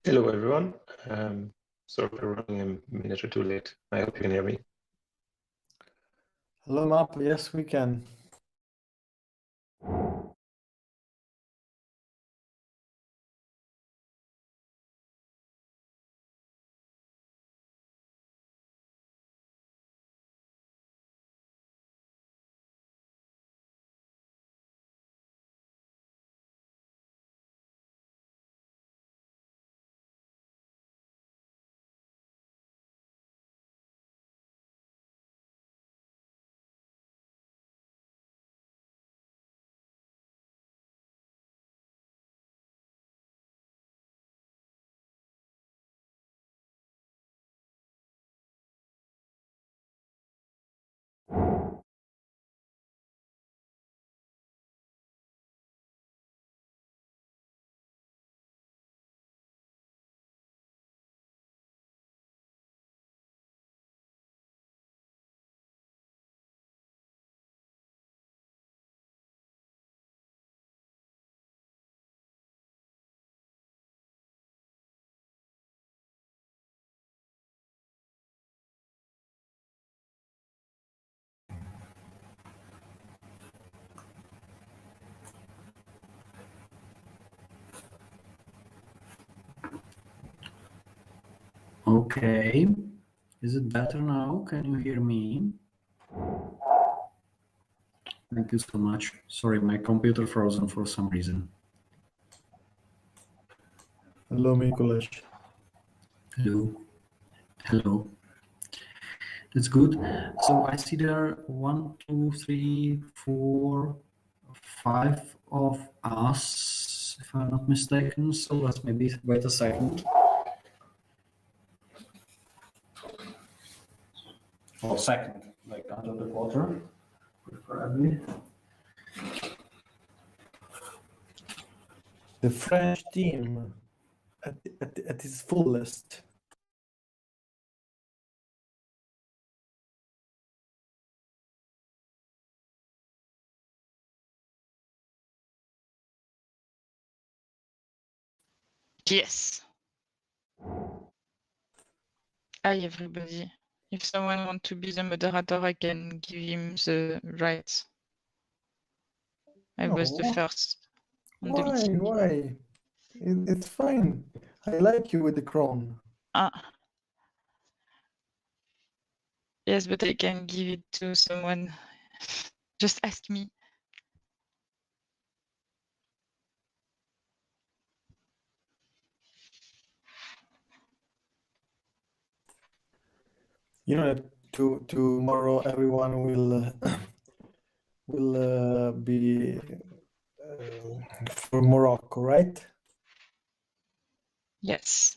Hello, everyone. Sorry for running a minute or two late. I hope you can hear me. Hello, Map. Yes, we can. Okay, is it better now? Can you hear me? Thank you so much. Sorry, my computer frozen for some reason. Hello, Mikuláš. Hello. Hello. That's good. So I see there are 1, 2, 3, 4, 5 of us, if I'm not mistaken. So let's maybe wait a second. Or second, like under the quarter, preferably. The French team at its fullest. Yes. Hi, everybody. If someone wants to be the moderator, I can give him the rights. I was the Oh, first on the why? meeting. Why? It's fine. I like you with the crown. Ah. Yes, but I can give it to someone. Just ask me. You know that tomorrow everyone will be for Morocco, right? Yes.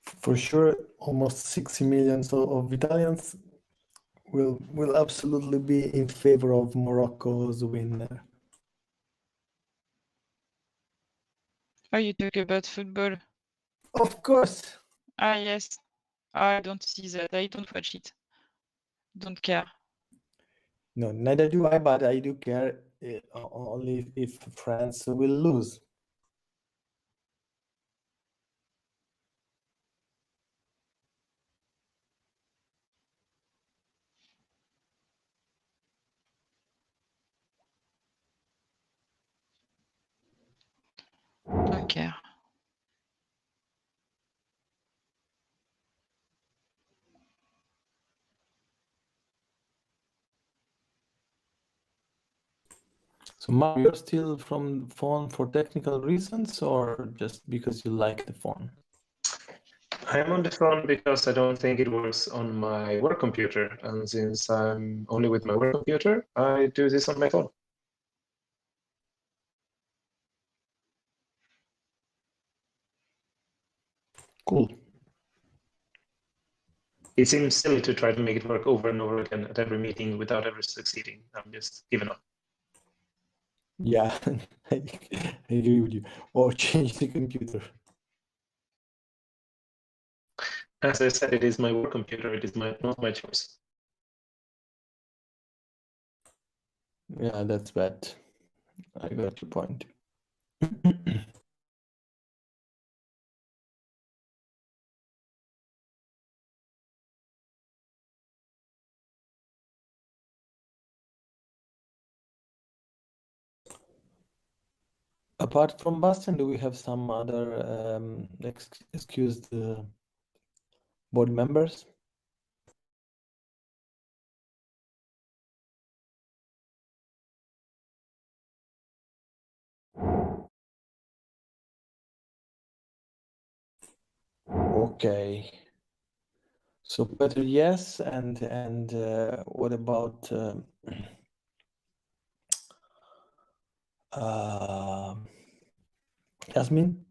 For sure, almost 60 million of Italians will absolutely be in favor of Morocco's win. Oh, you talk about football? Of course. Ah, yes. I don't see that. I don't watch it. Don't care. No, neither do I, but I do care only if France will lose. Don't care. So, Mark, you're still from phone for technical reasons or just because you like the phone? I'm on the phone because I don't think it works on my work computer. And since I'm only with my work computer, I do this on my phone. Cool. It seems silly to try to make it work over and over again at every meeting without ever succeeding. I'm just giving up. Yeah, I agree with you. Or change the computer. As I said, it is my work computer. It is not my choice. Yeah, that's bad. I got your point. Apart from Bastian, do we have some other excused board members? Okay. So Peter, yes, and what about Yasmin?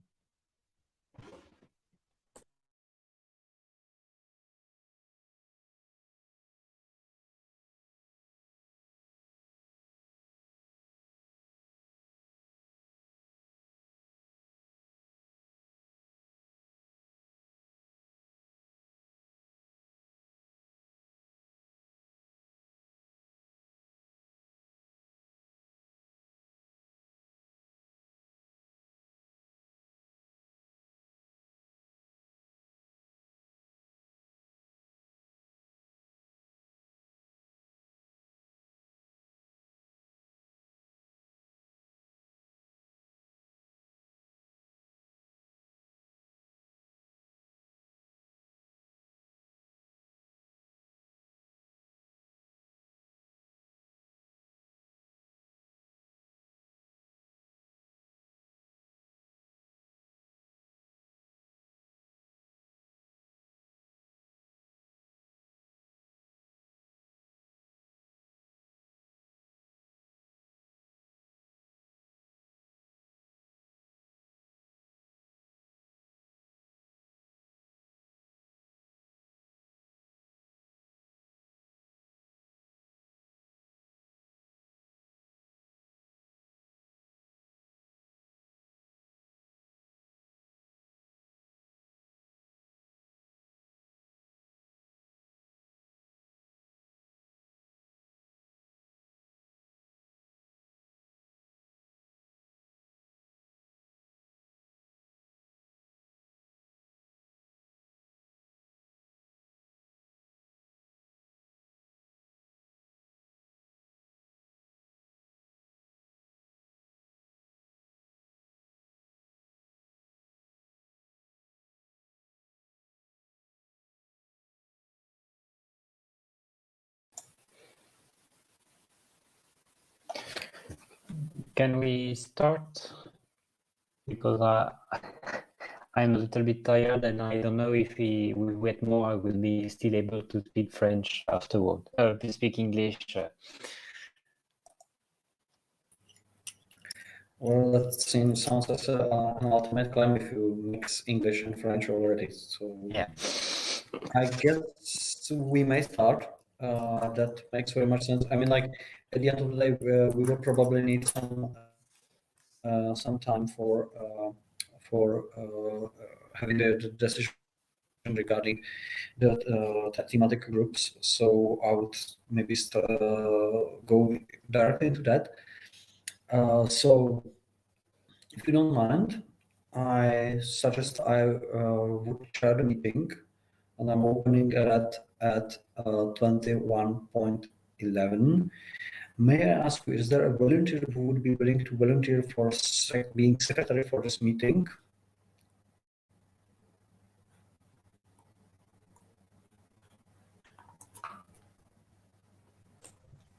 Can we start? Because I'm a little bit tired and I don't know if we wait more, I will be still able to speak French afterward, to speak English. Well, that sounds as an ultimate climb if you mix English and French already. So Yeah. I guess we may start. That makes very much sense. I mean, like at the end of the day, we will probably need some time for having the decision regarding the thematic groups. So I would maybe go directly into that. So if you don't mind, I suggest I would share the meeting, and I'm opening it at 21.11. May I ask you, is there a volunteer who would be willing to volunteer for being secretary for this meeting?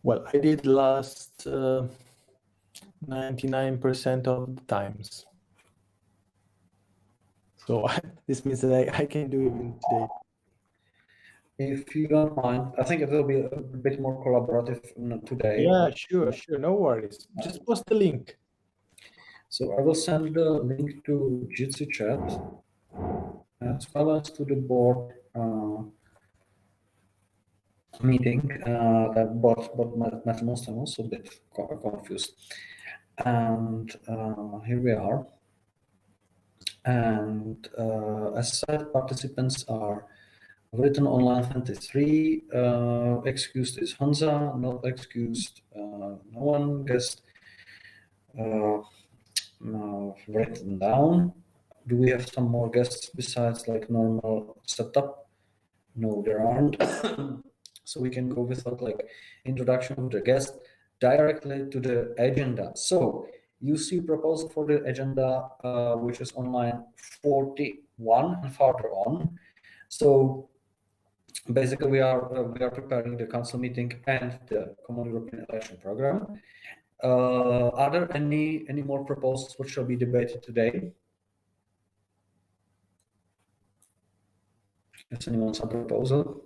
Well, I did last 99% of the times. So this means that I can do even today. If you don't mind, I think it will be a bit more collaborative today. Yeah, sure, no worries. Just post the link. So I will send the link to Jitsi chat as well as to the board meeting. But Matt I'm also a bit confused. And here we are. And as said, participants are written online 23, excused is Hansa, not excused, no one guessed. written down. Do we have some more guests besides like normal setup? No, there aren't. So we can go without like introduction of the guest directly to the agenda. So you see proposal for the agenda, which is on line 41 and further on. So basically, we are preparing the council meeting and the Common European Election Program. Are there any more proposals which shall be debated today? Has anyone some proposal?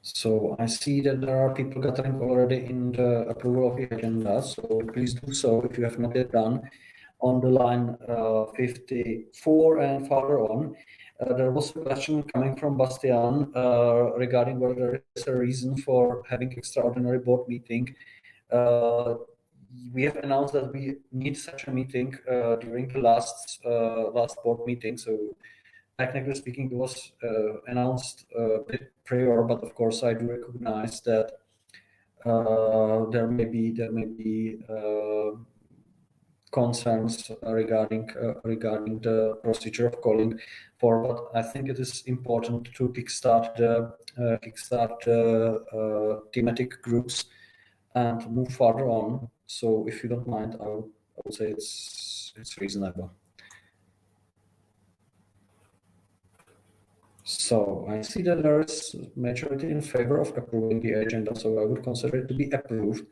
So I see that there are people gathering already in the approval of the agenda. So please do so if you have not yet done. On the line 54 and further on, there was a question coming from Bastian regarding whether there is a reason for having extraordinary board meeting. We have announced that we need such a meeting during the last board meeting. So technically speaking, it was announced a bit prior, but of course I do recognize that there may be concerns regarding the procedure of calling for. But I think it is important to kickstart the thematic groups and move further on. So if you don't mind, I would say it's reasonable. So I see that there is a majority in favor of approving the agenda, so I would consider it to be approved.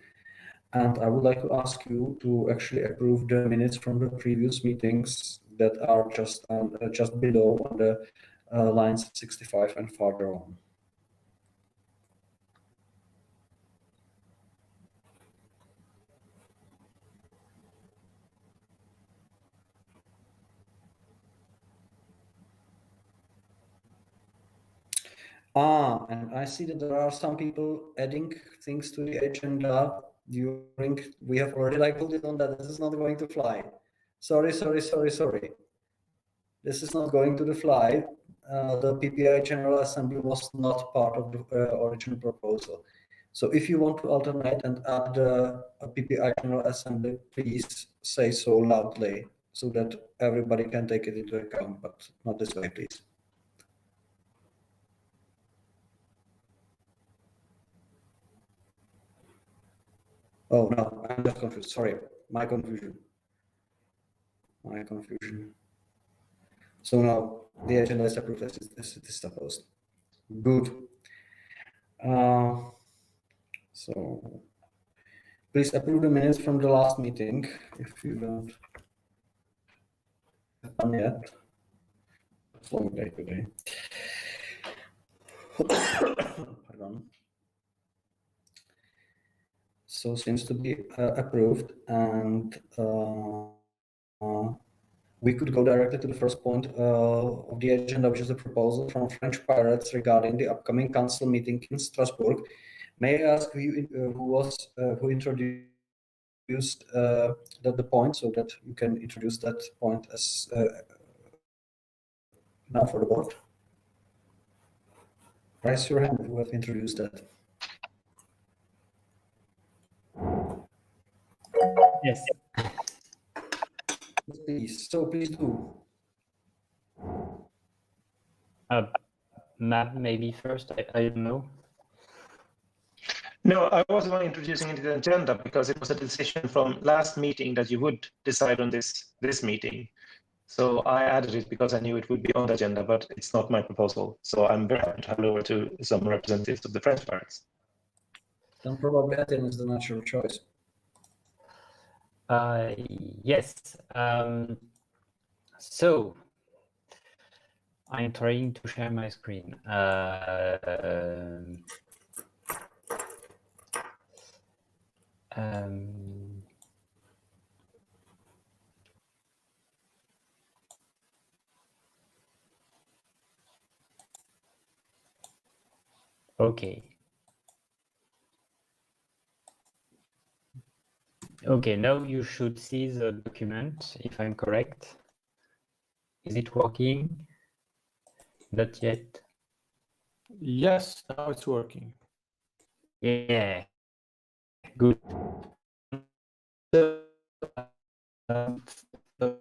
And I would like to ask you to actually approve the minutes from the previous meetings that are just below on the lines 65 and further on. And I see that there are some people adding things to the agenda during. We have already like voted on that. This is not going to fly. Sorry. This is not going to the fly. The PPEU General Assembly was not part of the original proposal. So if you want to alternate and add the PPEU General Assembly, please say so loudly so that everybody can take it into account, but not this way, please. Oh no, I'm just confused. Sorry, my confusion. So now the agenda is approved as it is supposed. Good. So please approve the minutes from the last meeting if you don't have done yet. It's a long day today. Pardon. So seems to be approved, and we could go directly to the first point of the agenda, which is a proposal from French Pirates regarding the upcoming council meeting in Strasbourg. May I ask who introduced the point, so that you can introduce that point as now for the board? Raise your hand who have introduced that. Yes. Please, so please do. Matt, maybe first, I don't know. No, I was the one introducing it to the agenda because it was a decision from last meeting that you would decide on this meeting. So I added it because I knew it would be on the agenda, but it's not my proposal. So I'm very happy to hand over to some representatives of the French Pirates. Then probably Athens is the natural choice. Yes. So I'm trying to share my screen. Okay. Okay, now you should see the document, if I'm correct. Is it working? Not yet. Yes, now it's working. Yeah, good. So, um, uh,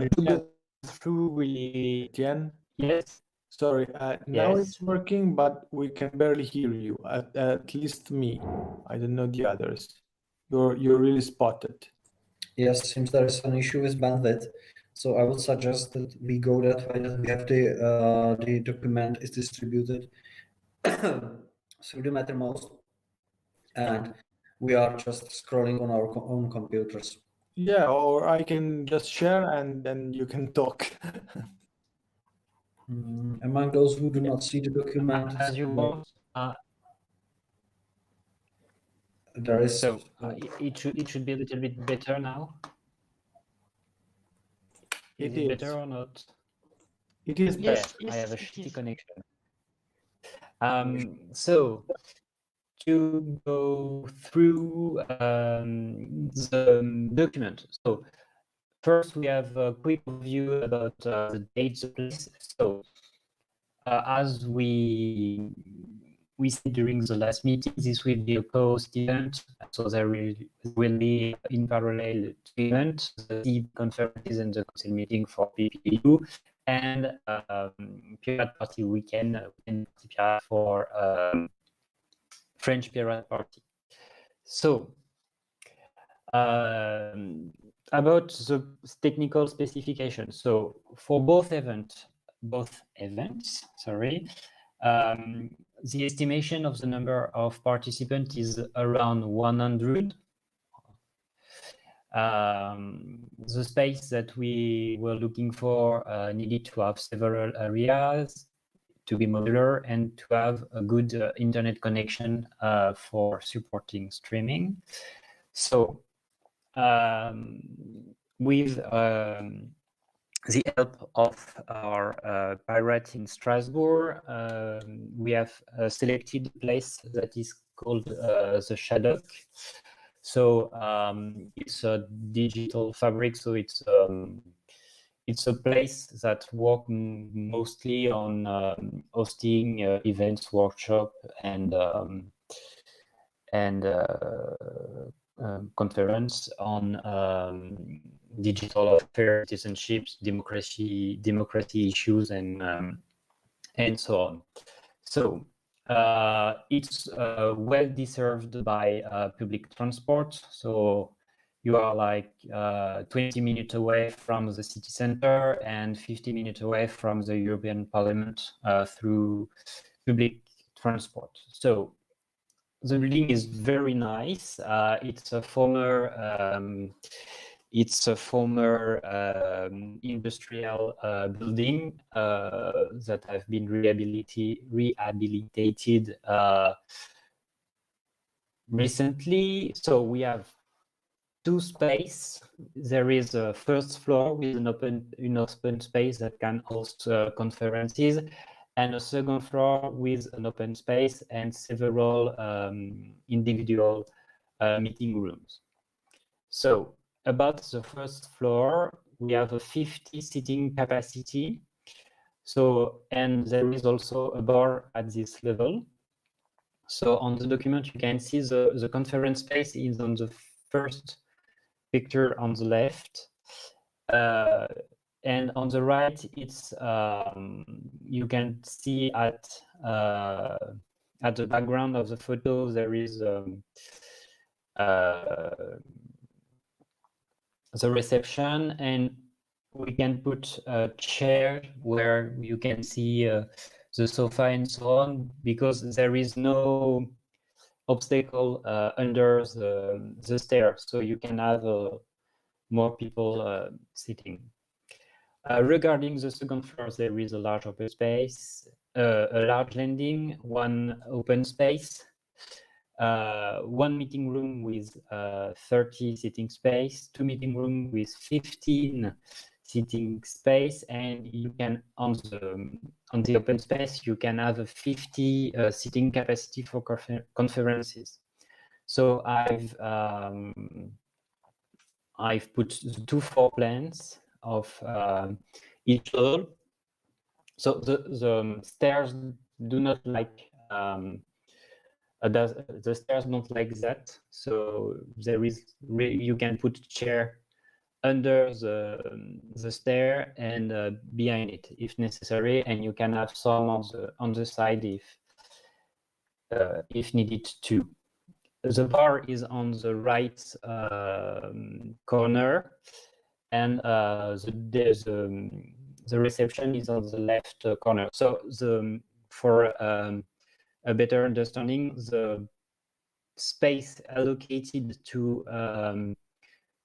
to go through really. Jen, Yes. sorry, now Yes. it's working, but we can barely hear you, at least me. I don't know the others. You're really spotted. Yes, seems there is an issue with bandwidth. So I would suggest that we go that way, that we have the document is distributed through the Mattermost, and we are just scrolling on our own computers. Yeah, or I can just share and then you can talk. Among those who do not see the document, As you want. there is So it should be a little bit better now. Is It it is. better or not? It is better. Yes, I have a yes, it shitty is. connection. So to go through the document. So first we have a quick overview about the dates, the place. So as we said during the last meeting, this will be a post event. So there will be in parallel two events, the conferences and the council meeting for PPEU, and Pirate Party weekend for French Pirate Party. So about the technical specifications. So for both events, sorry, the estimation of the number of participants is around 100. The space that we were looking for needed to have several areas, to be modular, and to have a good internet connection for supporting streaming. So with the help of our pirate in Strasbourg, we have selected a place that is called the Shadok. So it's a digital fabric, so it's a place that works mostly on hosting events, workshop, and conference on digital affairs, citizenships, democracy issues, and so on. So it's well deserved by public transport. So you are like 20 minutes away from the city center and 50 minutes away from the European Parliament through public transport. So the building is very nice. It's a former industrial building that have been rehabilitated recently. So we have two space. There is a first floor with an open space that can host conferences, and a second floor with an open space and several individual meeting rooms. So about the first floor, we have a 50 seating capacity. So, and there is also a bar at this level. So on the document, you can see the conference space is on the first picture on the left. And on the right, it's you can see at the background of the photo, there is the reception, and we can put a chair where you can see the sofa and so on, because there is no obstacle under the stairs, so you can have more people sitting. Regarding the second floor, there is a large open space, a large landing, one open space, one meeting room with 30 seating space, two meeting room with 15 seating space, and you can on the open space you can have a 50 seating capacity for conferences. So I've put the 2 floor plans of each level. So the stairs do not like the stairs don't like that. So there is you can put chair under the stair and behind it if necessary, and you can have some on the side if needed too. The bar is on the right corner, and the reception is on the left corner. So for a better understanding, the space allocated to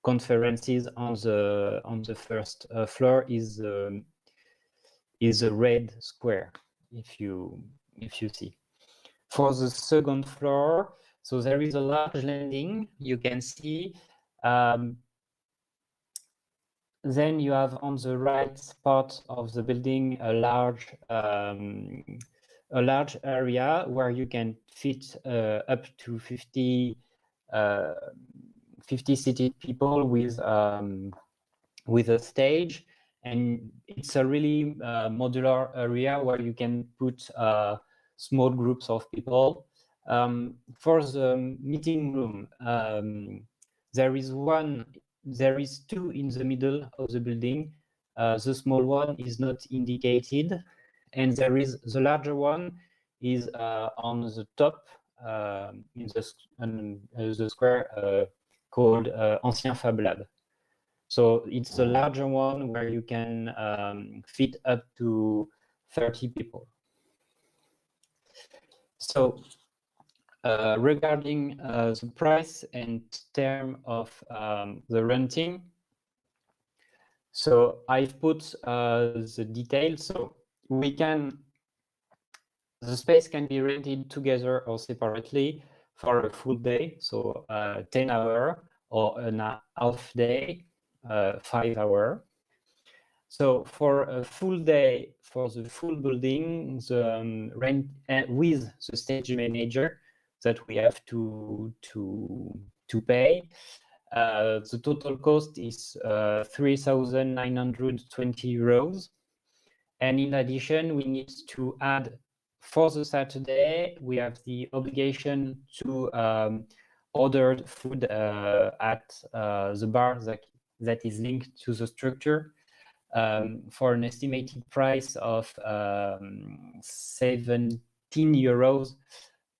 conferences on the first floor is a red square, if you see. For the second floor, so there is a large landing, you can see. Then you have on the right part of the building a large area where you can fit up to 50 seated people with a stage, and it's a really modular area where you can put small groups of people. For the meeting room, there is two in the middle of the building. The small one is not indicated, and there is the larger one is on the top in the square called Ancien Fab Lab. So it's the larger one where you can fit up to 30 people. So regarding the price and term of the renting, so I've put the details. So the space can be rented together or separately for a full day, so 10 hours, or a half day, 5 hours. So for a full day, for the full building, the rent with the stage manager that we have to pay, the total cost is 3,920 euros. And in addition, we need to add, for the Saturday, we have the obligation to order food at the bar that is linked to the structure, for an estimated price of 17 euros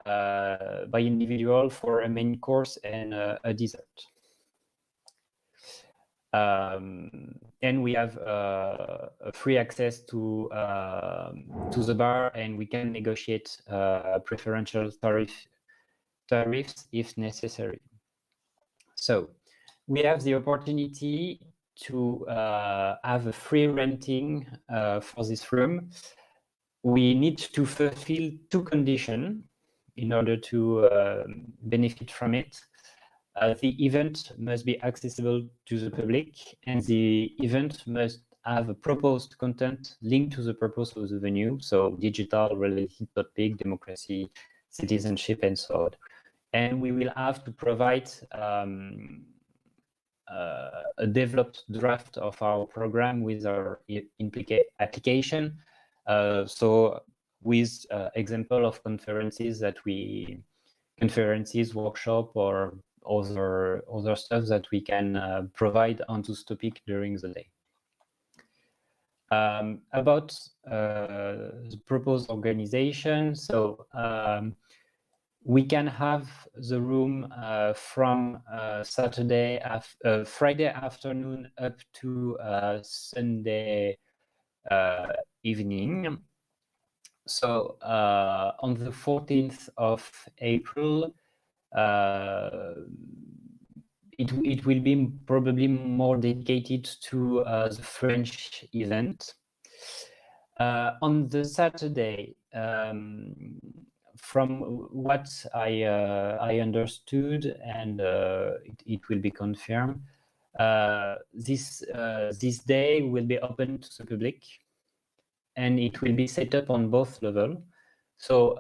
by individual for a main course and a dessert. And we have a free access to the bar, and we can negotiate preferential tariffs if necessary. So we have the opportunity to have a free renting for this room. We need to fulfill 2 conditions in order to benefit from it. The event must be accessible to the public, and the event must have a proposed content linked to the purpose of the venue, so digital, related topic, democracy, citizenship, and so on. And we will have to provide a developed draft of our program with our application. So with example of conferences workshop, or other stuff that we can provide on this topic during the day. About the proposed organization, so we can have the room from Friday afternoon up to Sunday evening. So on the 14th of April, it will be probably more dedicated to the French event. On the Saturday, from what I understood, and it will be confirmed, this day will be open to the public, and it will be set up on both levels. So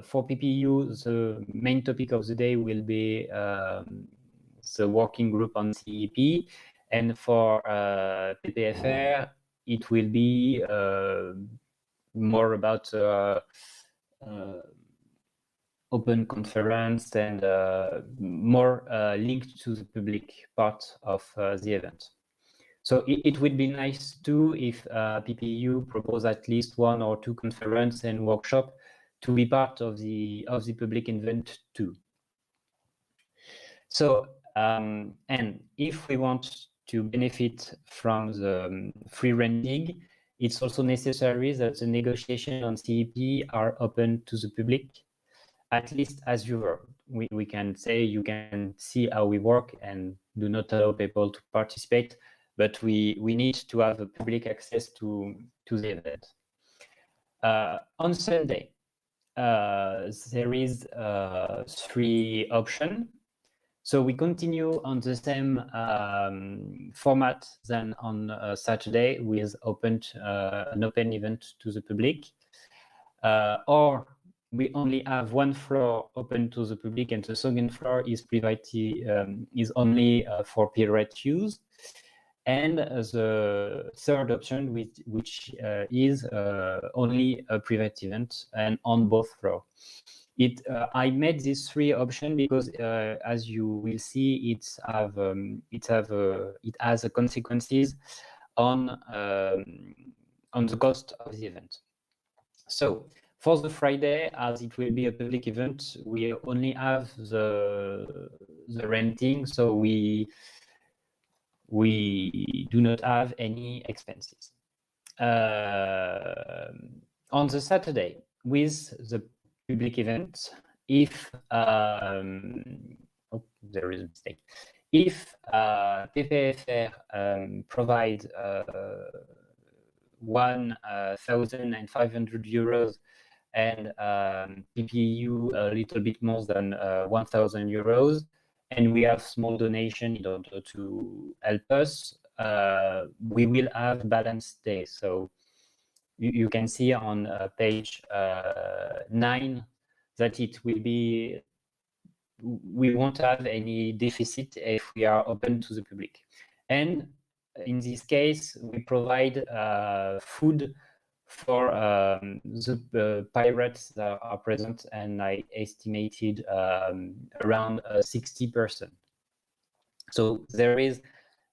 for PPEU, the main topic of the day will be the working group on CEP, and for PPFR, it will be more about open conference and more linked to the public part of the event. So it would be nice too if PPEU propose at least 1 or 2 conference and workshop to be part of the public event too. So and if we want to benefit from the free renting, it's also necessary that the negotiation on CEP are open to the public, at least as usual. We can say you can see how we work and do not allow people to participate, but we need to have a public access to the event. On Sunday, there is 3 options. So we continue on the same format than on Saturday with an open event to the public, or we only have 1 floor open to the public and the second floor is private, is only for private use. And the third option, which is only a private event and on both floors. I made these 3 options because, as you will see, it has a consequences on the cost of the event. So for the Friday, as it will be a public event, we only have the renting, so we do not have any expenses. On the Saturday, with the public event, if there is a mistake, if PPFR provide 1,500 euros and PPEU a little bit more than 1,000 euros, and we have small donation in order to help us, we will have balanced days. So you can see on page 9 that it will be, we won't have any deficit if we are open to the public. And in this case, we provide food for the pirates that are present, and I estimated around 60%. So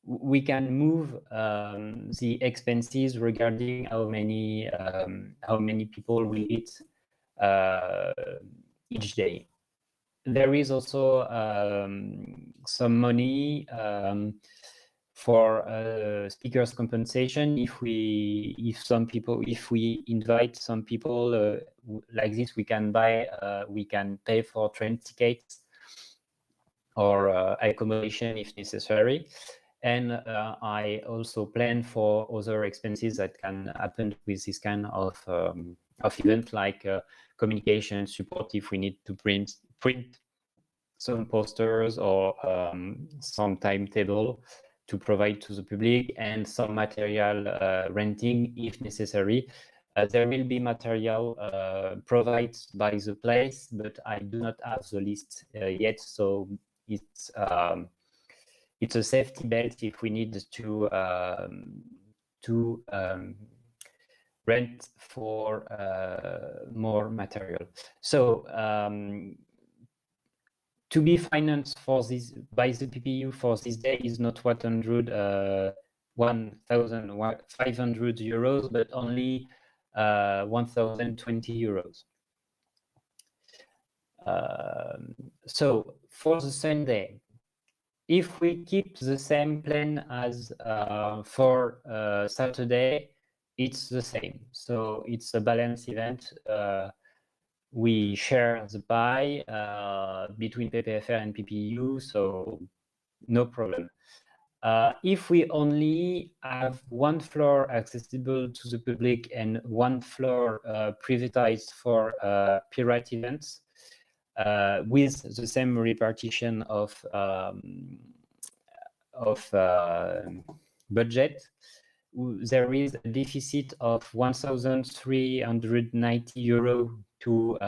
we can move the expenses regarding how many people will eat each day. There is also some money for speakers compensation if we invite some people like this, we can pay for train tickets or accommodation if necessary. And I also plan for other expenses that can happen with this kind of event, like communication support if we need to print some posters or some timetable to provide to the public, and some material renting if necessary. There will be material provided by the place, but I do not have the list yet, so it's a safety belt if we need to rent for more material. So to be financed for this by the PPEU for this day is not 1,500 euros, but only 1,020 euros. So for the same day, if we keep the same plan as for Saturday, it's the same. So it's a balanced event. We share the pie between PPFR and PPEU, so no problem. If we only have 1 floor accessible to the public and 1 floor privatized for pirate events, with the same repartition of budget, there is a deficit of 1,390 euro to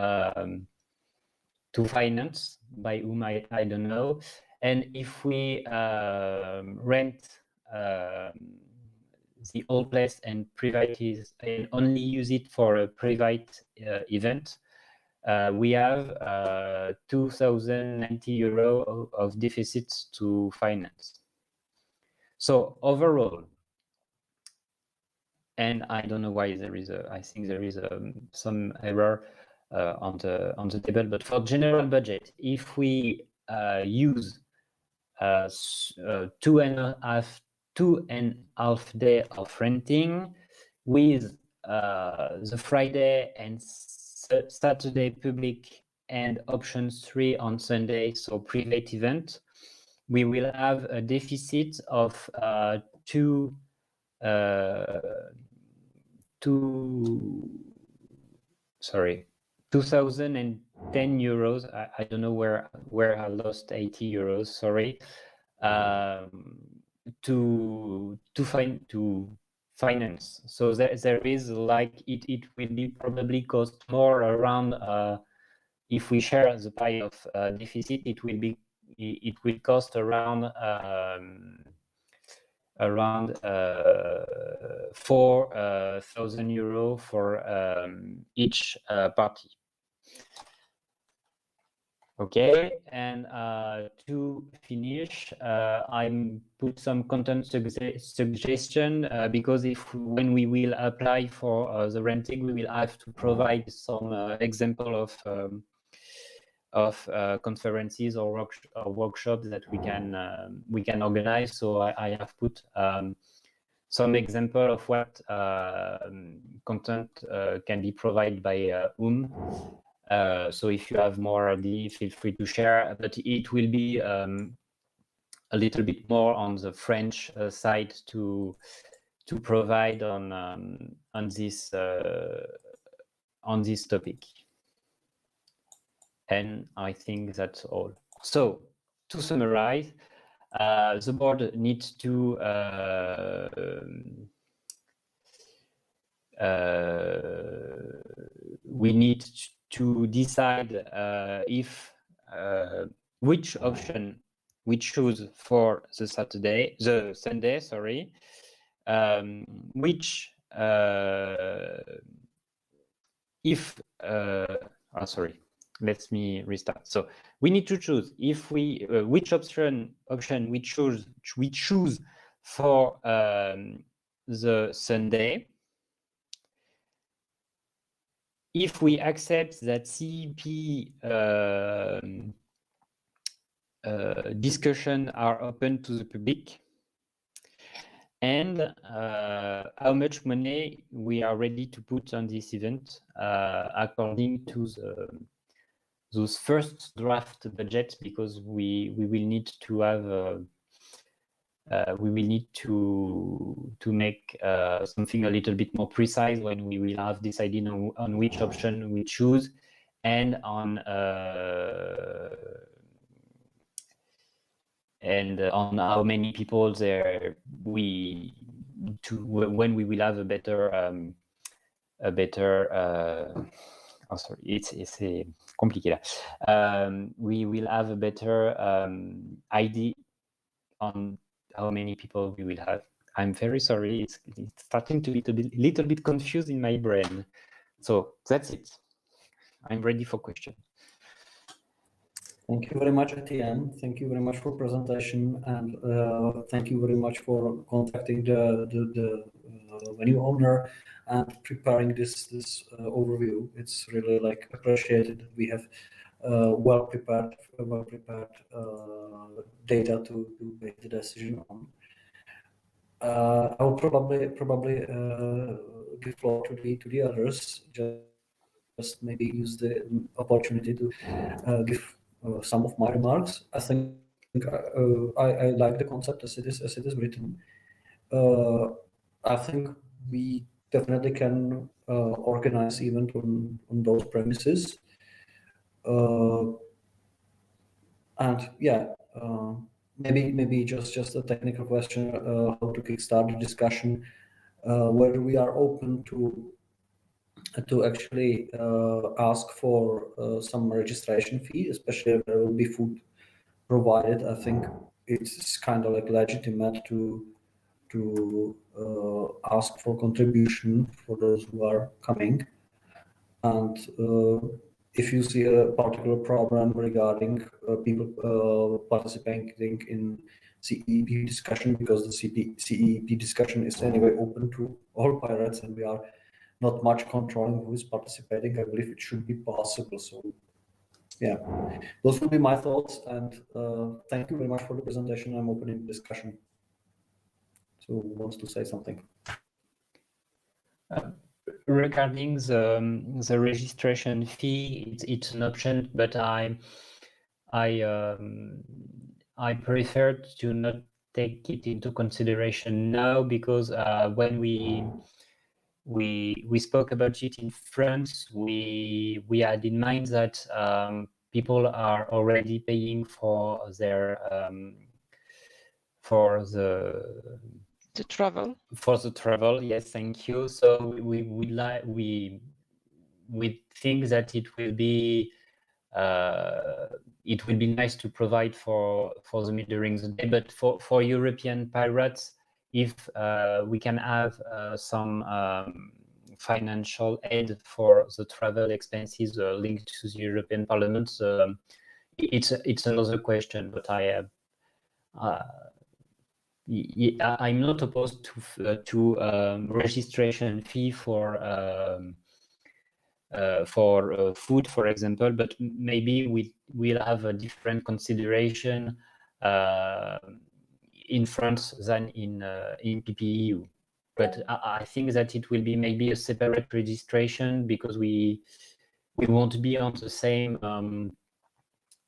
finance, by whom I don't know. And if we rent the old place and privatize and only use it for a private event, we have 2,090 euro of deficits to finance. So overall, and I don't know why there is I think there is some error on the table, but for general budget, if we use 2.5 day of renting with the Friday and Saturday public and option 3 on Sunday, so private event, we will have a deficit of 2,010 euros. I don't know where I lost 80 euros. Sorry. To finance. So there is like it will be probably cost more around if we share the pie of deficit, it will cost around 4,000 euro for each party. Okay, and to finish, I put some content suggestion because when we will apply for the renting, we will have to provide some example of conferences or workshops that we can organize. So I have put some example of what content can be provided by whom. So if you have more ideas, feel free to share, but it will be a little bit more on the French side to provide on this topic. And I think that's all. So to summarize, the board needs to we need to decide if which option we choose for the Sunday, sorry, which sorry, let me restart. So we need to choose if we which option we choose for the Sunday. If we accept that CEP discussions are open to the public, and how much money we are ready to put on this event according to those first draft budgets, because we will need to have we will need to make something a little bit more precise when we will have decided on which option we choose, and on how many people there when we will have a better oh sorry, it's complicated. We will have a better idea on how many people we will have. I'm very sorry, it's starting to be a little bit confused in my brain. So that's it. I'm ready for questions. Thank you very much, Etienne. Thank you very much for presentation, and thank you very much for contacting the venue owner and preparing this overview. It's really like appreciated. We have well prepared data to make the decision on. I will probably give floor to the others. Just maybe use the opportunity to give some of my remarks. I think I like the concept as it is written. I think we definitely can organize event on those premises. And yeah, maybe just a technical question: how to kickstart the discussion? where we are open to actually ask for some registration fee, especially if there will be food provided. I think it's kind of like legitimate to ask for contribution for those who are coming. And if you see a particular problem regarding people participating in CEP discussion, because the CEP discussion is anyway open to all pirates and we are not much controlling who is participating, I believe it should be possible. So yeah, those would be my thoughts, and thank you very much for the presentation. I'm opening discussion. So who wants to say something? Regarding the registration fee, it's an option, but I prefer to not take it into consideration now, because when we spoke about it in France, we had in mind that people are already paying for their for The travel. for the travel. Yes, thank you. So we think that it will be nice to provide for them during the day, but for European pirates, if we can have some financial aid for the travel expenses linked to the European Parliament, it's another question. But I'm not opposed to registration fee for food, for example, but maybe we'll have a different consideration in France than in PPEU. But I think that it will be maybe a separate registration, because we won't be on the same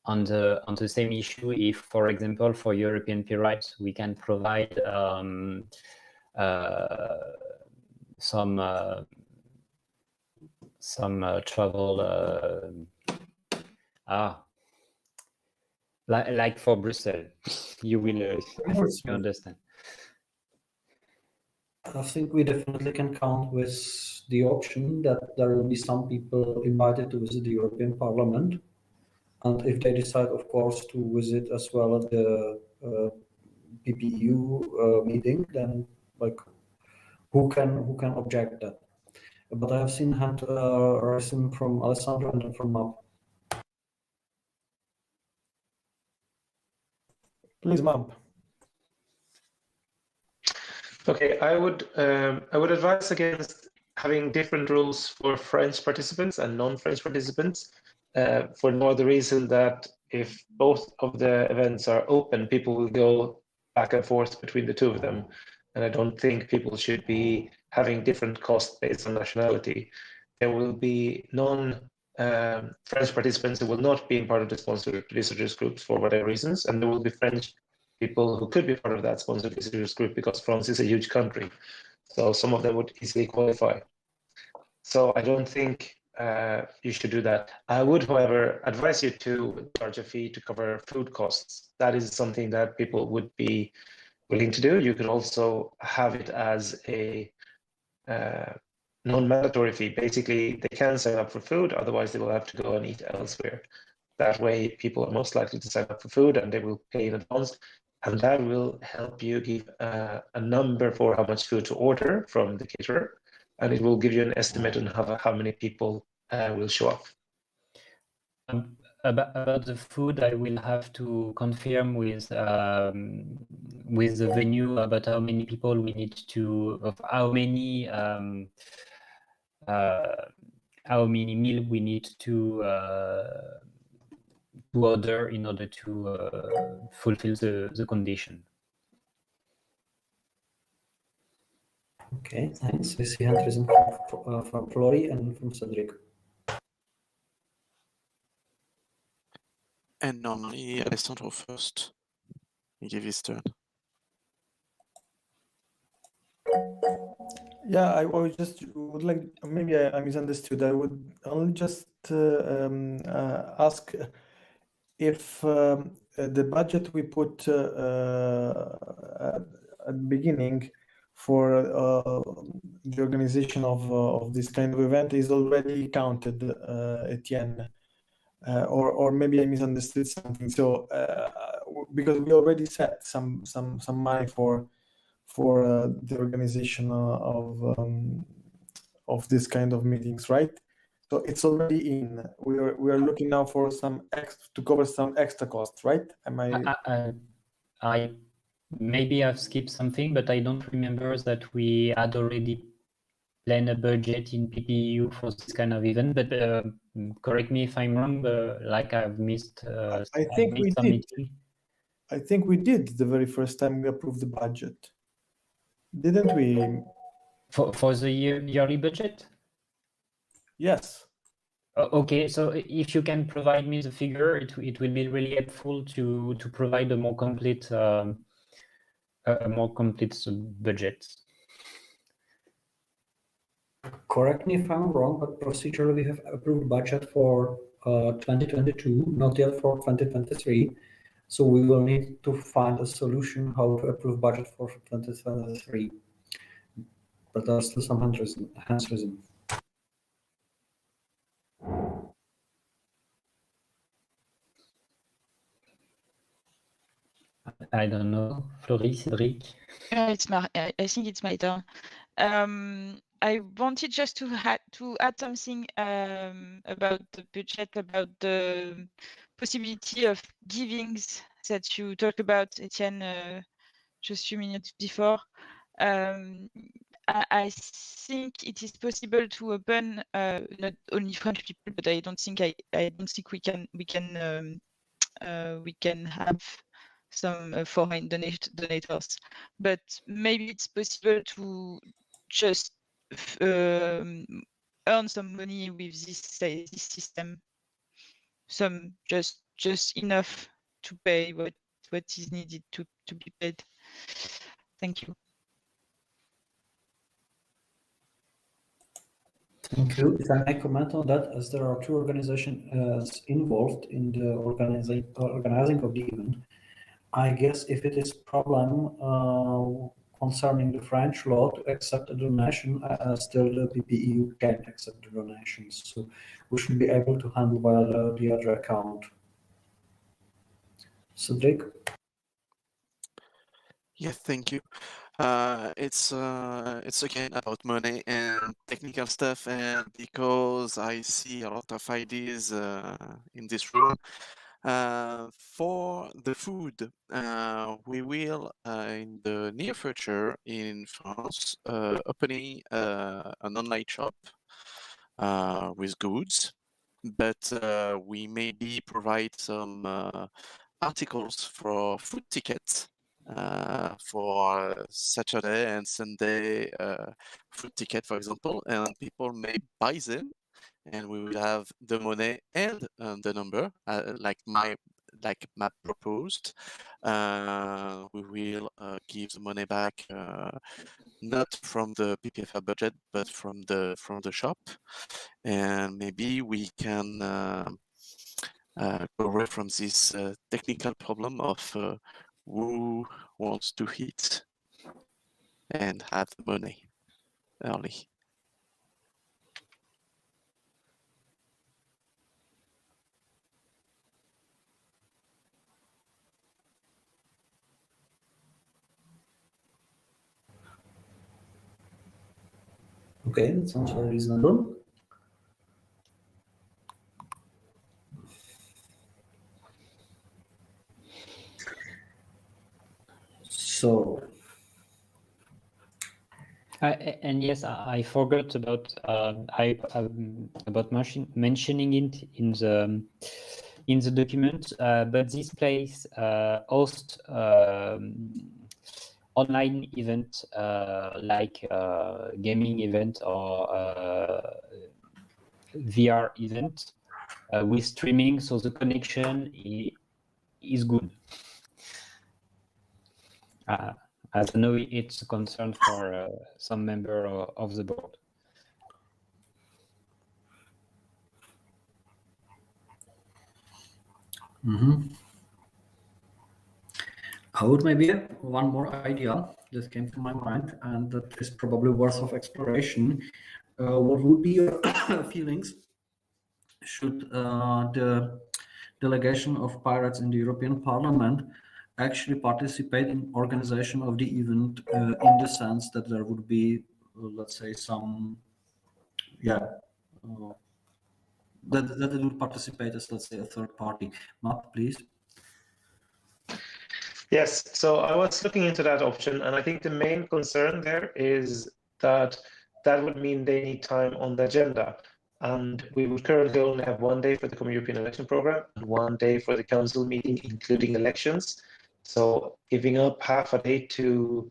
on the same issue if, for example, for European pirates we can provide some travel like for Brussels. You will understand. I think we definitely can count with the option that there will be some people invited to visit the European Parliament, and if they decide, of course, to visit as well at the PPEU meeting, then like who can object that? But I have seen hand raising from Alessandro and then from Map. Please, Map. Okay, I would advise against having different rules for French participants and non-French participants, for no other reason that if both of the events are open, people will go back and forth between the two of them. And I don't think people should be having different costs based on nationality. There will be non-French participants who will not be in part of the sponsored visitors groups for whatever reasons, and there will be French people who could be part of that sponsored visitors group, because France is a huge country. So some of them would easily qualify. So I don't think you should do that. I would, however, advise you to charge a fee to cover food costs. That is something that people would be willing to do. You could also have it as a non-mandatory fee. Basically, they can sign up for food, otherwise they will have to go and eat elsewhere. That way, people are most likely to sign up for food and they will pay in advance. And that will help you give a number for how much food to order from the caterer. And it will give you an estimate on how many people will show up. About the food, I will have to confirm with the venue about how many people we need to, of how many meal we need to order in order to fulfill the condition. Okay, thanks. We see hand raising from Flori and from Cedric. And normally Alessandro first. He gave his turn. Yeah, I just would like, maybe I misunderstood. I would only just ask if the budget we put at the beginning the organization of this kind of event is already counted, Etienne, or maybe I misunderstood something. So because we already set some money for the organization of this kind of meetings, right? So it's already in. We are looking now for to cover some extra costs, right? Am I maybe I've skipped something, but I don't remember that we had already planned a budget in PPEU for this kind of event. But correct me if I'm wrong. Like I've missed. I think we some did. meeting. I think we did the very first time we approved the budget, didn't we? For the yearly budget? Yes. Okay, so if you can provide me the figure, it will be really helpful to provide a more complete budget. Correct me if I'm wrong, but procedurally we have approved budget for 2022, not yet for 2023. So we will need to find a solution how to approve budget for 2023. But there are still some hands risen. I don't know, Florie, Cédric. I think it's my turn. I wanted just to add something about the budget, about the possibility of givings that you talked about, Etienne, just a few minutes before. I think it is possible to open not only French people, but I don't think we can have some foreign donators, but maybe it's possible to just earn some money with this system, some just enough to pay what is needed to be paid. Thank you. Thank you. If I may comment on that, as there are two organizations involved in the organizing of the event, I guess if it is problem concerning the French law to accept a donation, still the PPEU can't accept the donations. So we should be able to handle via the other account. Cédric? Yeah, thank you. It's again about money and technical stuff, and because I see a lot of ideas in this room. For the food, we will in the near future in France opening an online shop with goods, but we maybe provide some articles for food tickets for Saturday and Sunday food ticket, for example, and people may buy them, and we will have the money and the number, like Map proposed. We will give the money back, not from the PPFR budget, but from the shop, and maybe we can go away from this technical problem of who wants to eat and have the money early. Okay, that sounds very reasonable. So, and yes, I forgot about about mentioning it in the document, but this place hosts online event like gaming event or VR event with streaming, so the connection is good. As I know, it's a concern for some member of the board. I would maybe one more idea that came to my mind, and that is probably worth of exploration. What would be your feelings should the delegation of pirates in the European Parliament actually participate in organization of the event in the sense that there would be, let's say, some, that it would participate as, let's say, a third party. Matt, please. Yes, so I was looking into that option, and I think the main concern there is that that would mean they need time on the agenda. And we would currently only have 1 day for the Common European Election Programme and 1 day for the Council meeting, including elections. So giving up half a day to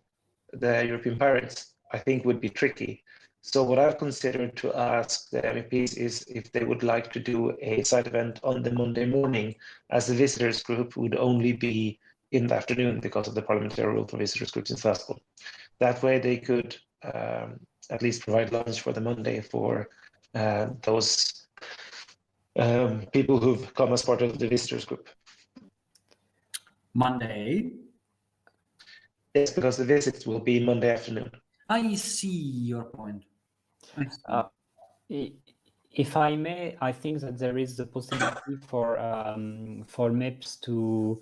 the European Pirates, I think would be tricky. So what I've considered to ask the MEPs is if they would like to do a side event on the Monday morning, as the visitors group would only be in the afternoon because of the parliamentary rule for visitors groups in Strasbourg. That way they could at least provide lunch for the Monday for those people who've come as part of the visitors group. Monday. Yes, because the visits will be Monday afternoon. I see your point. If I may, I think that there is the possibility for MEPs to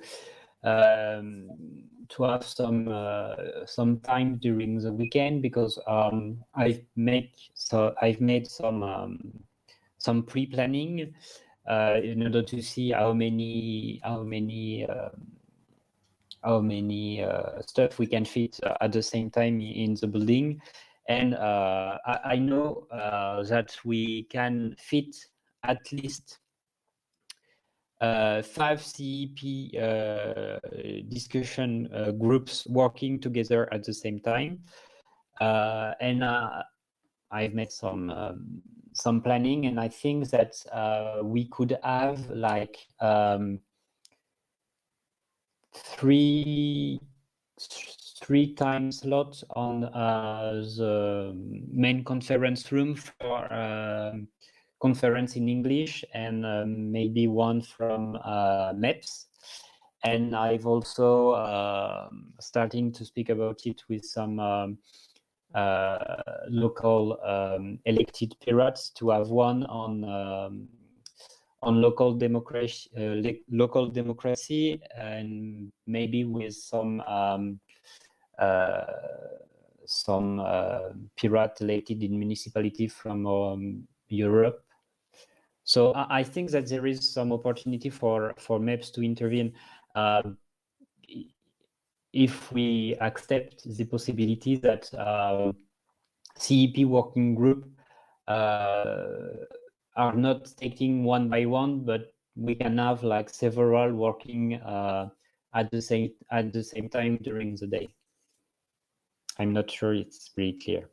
have some time during the weekend, because I've made some pre-planning in order to see how many stuff we can fit at the same time in the building. And I know that we can fit at least 5 CEP discussion groups working together at the same time. And I've made some planning, and I think that we could have like 3 time slots on the main conference room for conference in English, and maybe one from MEPS. And I've also starting to speak about it with some local elected pirates to have one on local democracy, and maybe with some pirate elected in municipality from Europe. So I think that there is some opportunity for MEPs to intervene if we accept the possibility that CEP working group are not taking one by one, but we can have like several working at the same time during the day. I'm not sure it's pretty clear.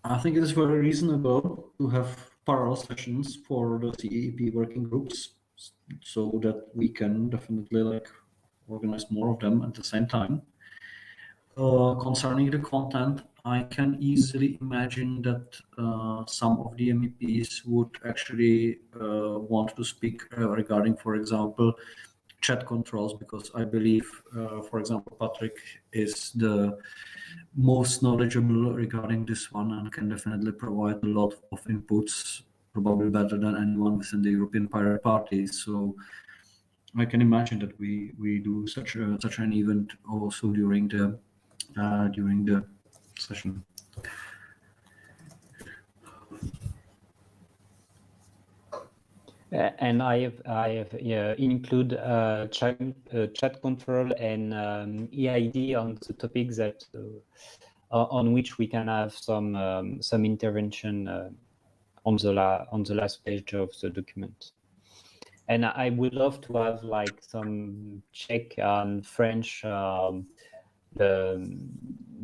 I think it is very reasonable to have parallel sessions for the CEP working groups, so that we can definitely like organize more of them at the same time. Concerning the content, I can easily imagine that some of the MEPs would actually want to speak regarding, for example, chat controls, because I believe, for example, Patrick is the most knowledgeable regarding this one and can definitely provide a lot of inputs, probably better than anyone within the European Pirate Party. So I can imagine that we do such an event also during the session. And I have include chat control and EID on the topics that on which we can have some intervention on the last page of the document. And I would love to have like some Czech and French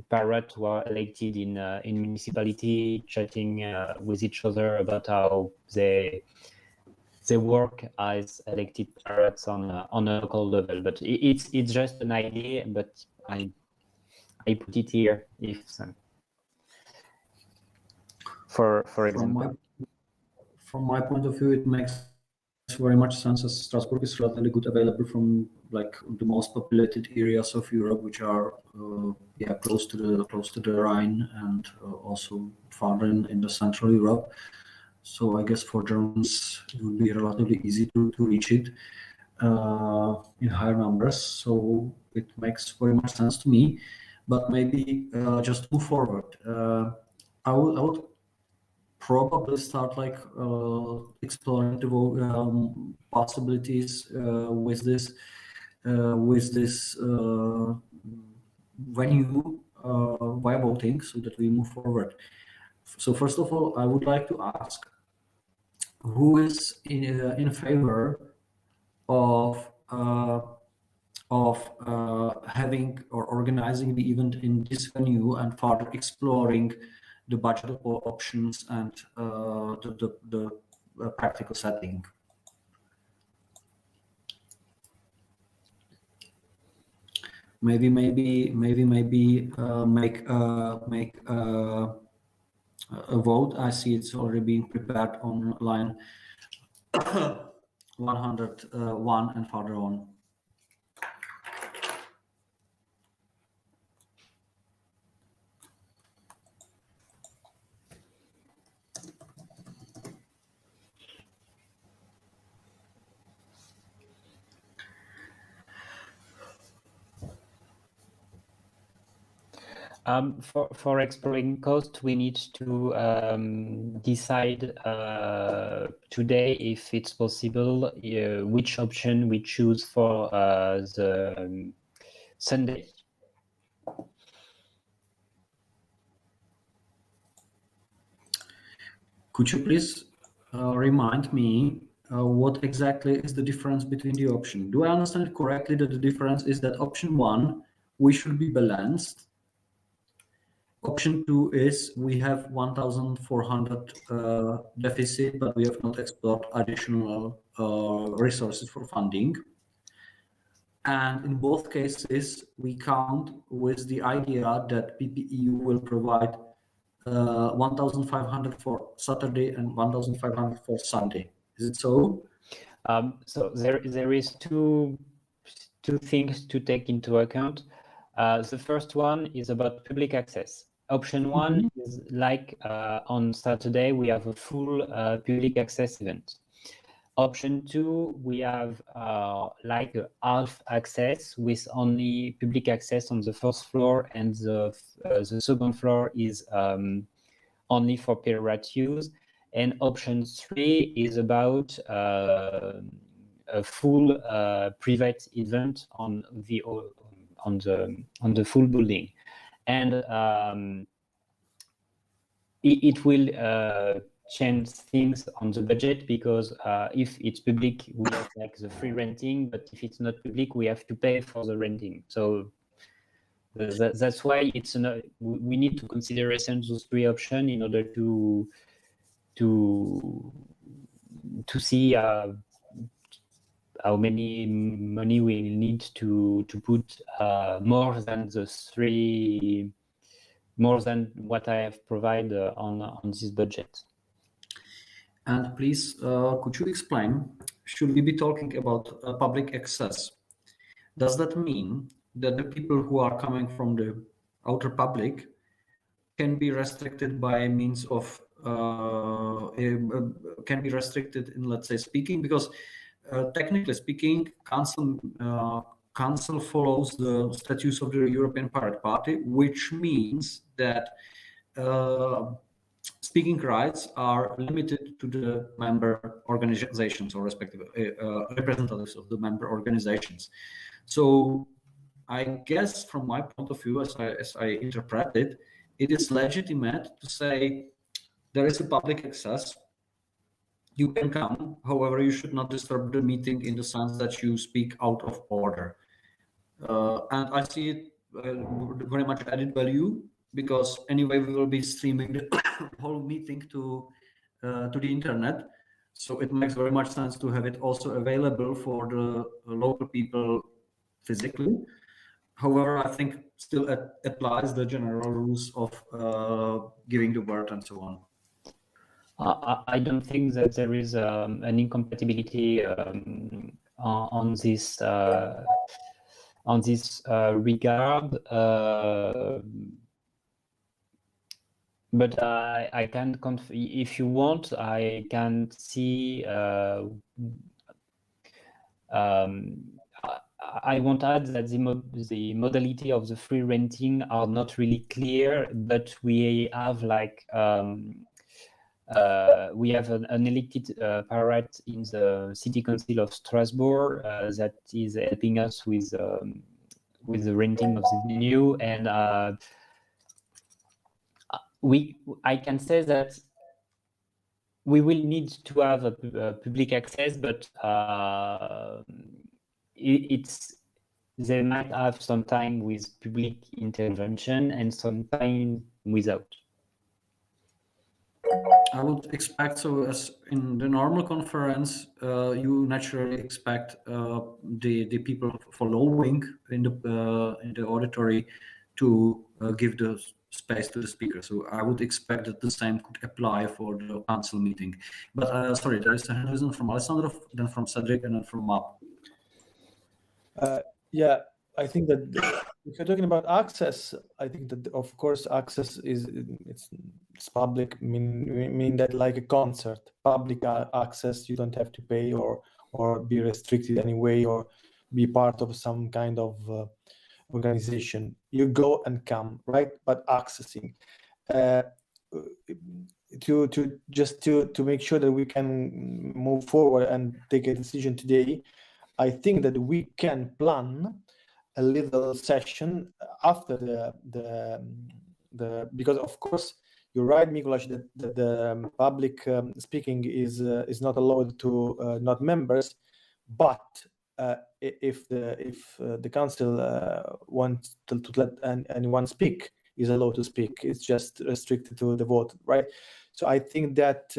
pirates who are elected in municipality chatting with each other about how they work as elected pirates on a local level. But it's just an idea, but I put it here if for example. From my point of view, it makes very much sense, as Strasbourg is relatively good available from like the most populated areas of Europe, which are close to the Rhine and also farther in the Central Europe. So I guess for Germans it would be relatively easy to reach it in higher numbers. So it makes very much sense to me. But maybe just move forward. I would probably start like exploring the possibilities with this venue via voting, so that we move forward. So first of all, I would like to ask, who is in favor of having or organizing the event in this venue and further exploring the budget options and the practical setting? Maybe make a vote. I see it's already being prepared on line 101 and further on. For exploring cost, we need to decide today if it's possible which option we choose for the Sunday. Could you please remind me what exactly is the difference between the option? Do I understand it correctly that the difference is that option 1, we should be balanced? Option 2 is we have 1,400 deficit, but we have not explored additional resources for funding. And in both cases, we count with the idea that PPEU will provide 1,500 for Saturday and 1,500 for Sunday. Is it so? So there is two things to take into account. The first one is about public access. Option 1 is like on Saturday, we have a full public access event. Option 2, we have like a half access with only public access on the first floor, and the second floor is only for private use. And option 3 is about a full private event on the full building. And it will change things on the budget, because if it's public, we have like the free renting, but if it's not public, we have to pay for the renting. So that's why we need to consider those three options in order to see how many money we need to put more than what I have provided on this budget. And please, could you explain, should we be talking about public access? Does that mean that the people who are coming from the outer public can be restricted by means of, can be restricted in, let's say, speaking? Because technically speaking, Council follows the statutes of the European Pirate Party, which means that speaking rights are limited to the member organizations or respective representatives of the member organizations. So I guess from my point of view, as I interpret it, it is legitimate to say there is a public access. You can come, however, you should not disturb the meeting in the sense that you speak out of order. And I see it very much added value, because anyway we will be streaming the whole meeting to the internet, so it makes very much sense to have it also available for the local people physically. However, I think still applies the general rules of giving the word and so on. I don't think that there is an incompatibility on this regard. But I can if you want, I can see. I want to add that the modality of the free renting are not really clear, but we have like we have an elected parrot in the City Council of Strasbourg that is helping us with the renting of the venue, and I can say that we will need to have a public access, but they might have some time with public intervention and some time without. I would expect, so as in the normal conference, you naturally expect the people following in the auditory to give the space to the speaker. So I would expect that the same could apply for the council meeting. But sorry, there is a hand raised from Alessandro, then from Cedric, and then from Map. Yeah, I think that if you're talking about access, I think that of course access is it's public. Mean that like a concert, public access, you don't have to pay or be restricted anyway or be part of some kind of organization. You go and come, right? But accessing to make sure that we can move forward and take a decision today. I think that we can plan a little session after the because of course you're right, Mikuláš, that the public speaking is not allowed to not members, but if the council wants to let anyone speak, is allowed to speak. It's just restricted to the vote, right? So I think that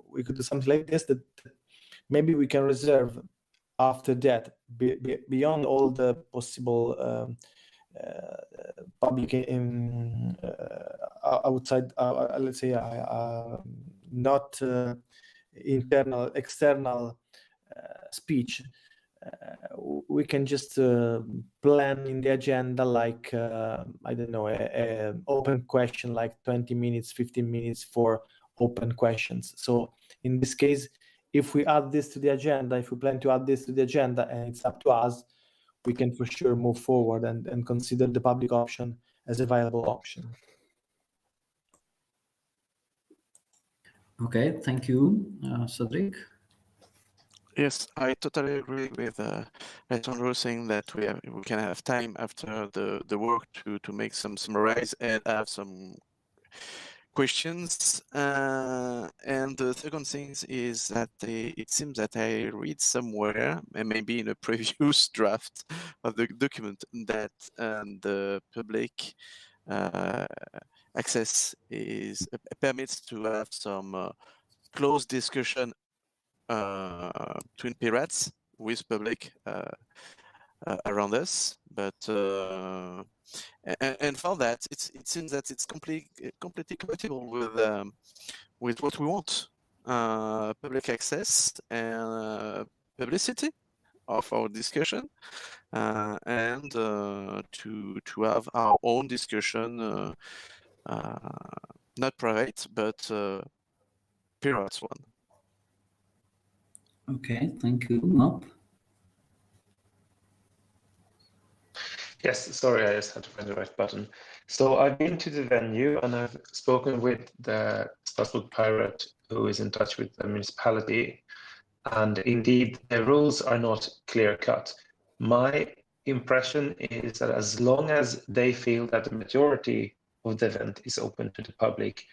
we could do something like this, that maybe we can reserve after that, beyond all the possible public outside, let's say, not internal, external speech. We can just plan in the agenda like I don't know, a open question, like 20 minutes, 15 minutes for open questions. So in this case, if we add this to the agenda, if we plan to add this to the agenda, and it's up to us, we can for sure move forward and consider the public option as a viable option. Okay, thank you, Cedric. Yes, I totally agree with Alessandro saying that we can have time after the work to make some summarize and have some questions. And the second thing is that it seems that I read somewhere, and maybe in a previous draft of the document, that the public access permits to have some close discussion between pirates with public around us, but and for that it seems that it's completely compatible with what we want, public access and publicity of our discussion, and to have our own discussion, not private but pirates one. Okay, thank you, Map. Yes, sorry, I just had to find the right button. So I've been to the venue and I've spoken with the Strasbourg Pirate who is in touch with the municipality. And indeed, the rules are not clear cut. My impression is that as long as they feel that the majority of the event is open to the public,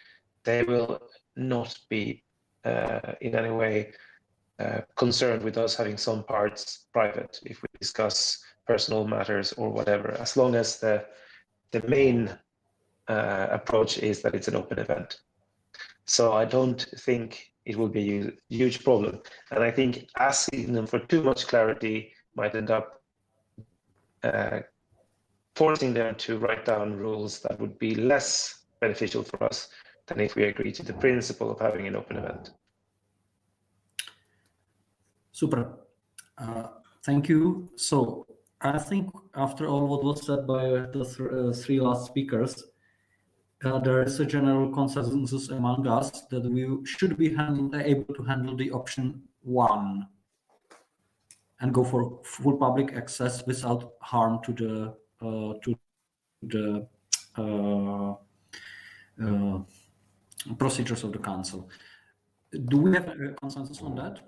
they will not be in any way concerned with us having some parts private if we discuss personal matters or whatever, as long as the main approach is that it's an open event. So I don't think it will be a huge problem. And I think asking them for too much clarity might end up forcing them to write down rules that would be less beneficial for us than if we agree to the principle of having an open event. Super. Thank you. So I think after all what was said by the three last speakers, there is a general consensus among us that we should be able to handle the option 1 and go for full public access without harm to the procedures of the council. Do we have a consensus on that?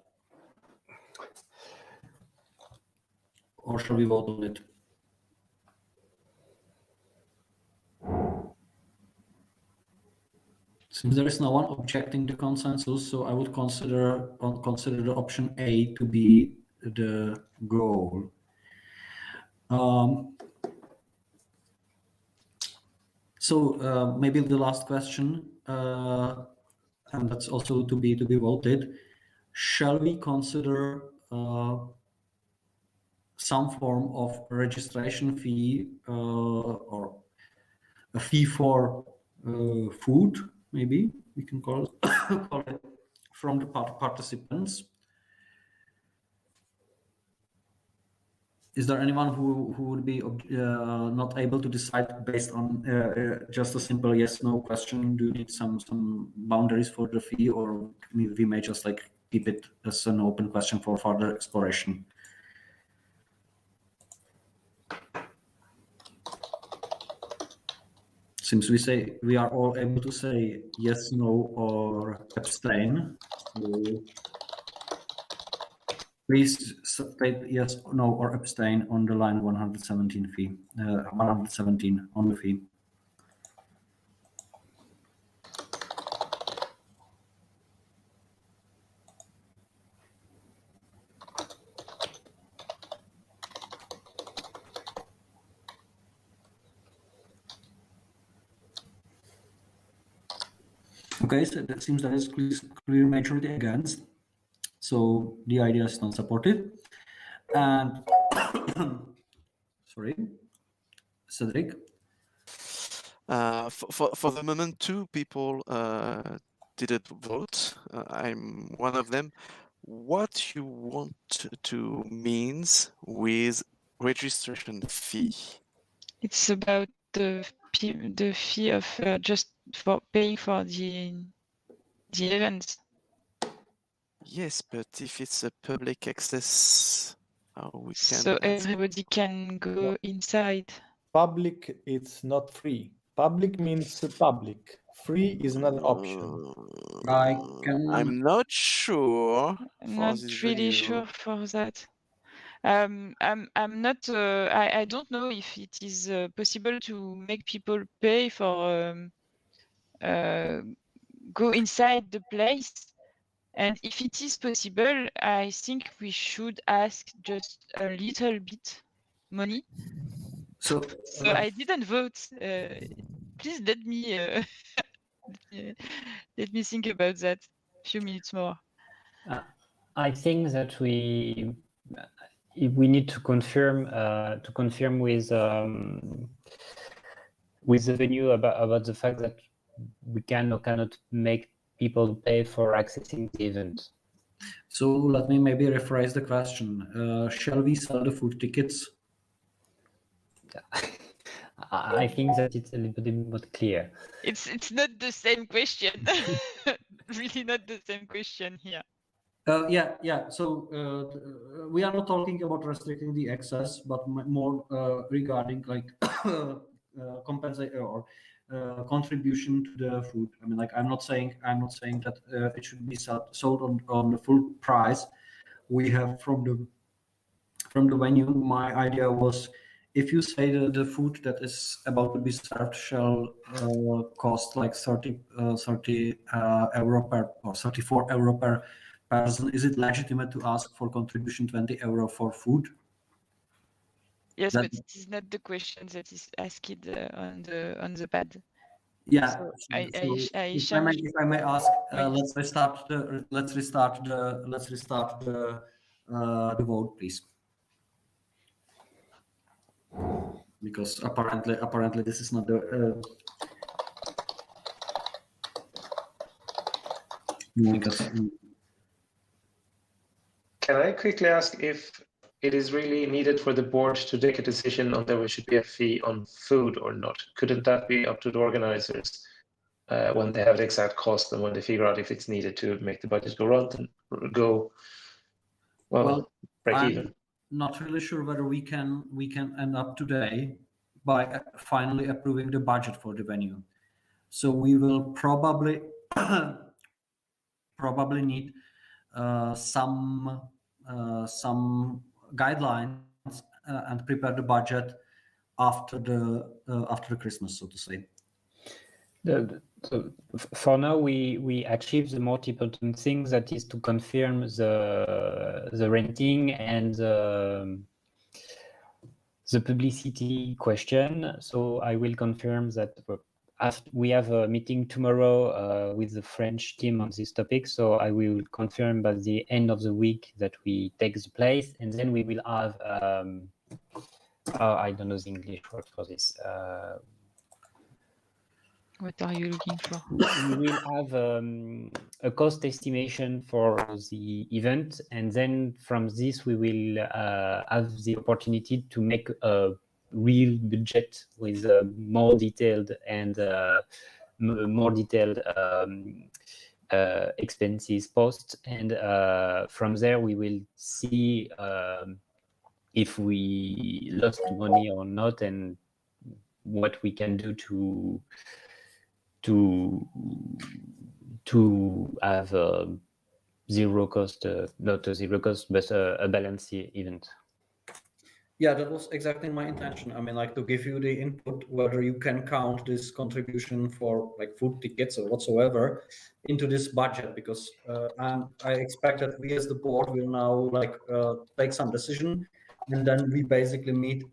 Or shall we vote on it? Since there is no one objecting the consensus, so I would consider the option A to be the goal. So maybe the last question, and that's also to be voted. Shall we consider some form of registration fee or a fee for food? Maybe we can call it from the participants. Is there anyone who would be not able to decide based on just a simple yes/no question? Do you need some boundaries for the fee, or we may just like keep it as an open question for further exploration? Since we are all able to say yes, no, or abstain, so please state yes, no, or abstain on the line 117 fee. 117 on the fee. Okay, so it seems there is clear majority against. So the idea is not supported. And sorry, Cedric. For the moment, 2 people didn't vote. I'm one of them. What you want to means with registration fee? It's about the fee of just for paying for the events. Yes, but if it's a public access, we can. So everybody can go inside. Public, it's not free. Public means public. Free is not an option. I'm not sure. I'm not really sure for that. I'm not. I don't know if it is possible to make people pay for go inside the place. And if it is possible, I think we should ask just a little bit money. So I didn't vote. Please let me let me think about that. A few minutes more. I think that we need to confirm with the venue about the fact that we can or cannot make people pay for accessing the event. So let me maybe rephrase the question. Shall we sell the food tickets? I think that it's a little bit more clear. It's not the same question. Really not the same question here. Yeah. So we are not talking about restricting the access, but more regarding like compensate or contribution to the food. I mean, like I'm not saying that it should be sold on the full price we have from the venue. My idea was, if you say that the food that is about to be served shall cost like 30 euro per or 34 euro per person, is it legitimate to ask for contribution 20 euro for food? Yes, but it is not the question that is asked on the pad. Yeah. So if I may ask, let's restart the vote, please. Because apparently this is not the because Can I quickly ask if it is really needed for the board to take a decision on there should be a fee on food or not? Couldn't that be up to the organizers when they have the exact cost and when they figure out if it's needed to make the budget go round and go break I'm even? not really sure whether we can end up today by finally approving the budget for the venue. So we will probably need some guidelines and prepare the budget after the Christmas, so to say. So for now, we achieved the most important thing, that is to confirm the renting and the publicity question. So I will confirm that we have a meeting tomorrow with the French team on this topic. So I will confirm by the end of the week that we take the place, and then we will have I don't know the English word for this. What are you looking for? We will have a cost estimation for the event, and then from this we will have the opportunity to make a real budget with more detailed and expenses post, and from there we will see if we lost money or not, and what we can do to have zero cost, not a zero cost, but a balanced event. Yeah, that was exactly my intention. I mean, like, to give you the input whether you can count this contribution for like food tickets or whatsoever into this budget, because I expect that we as the board will now like take some decision, and then we basically meet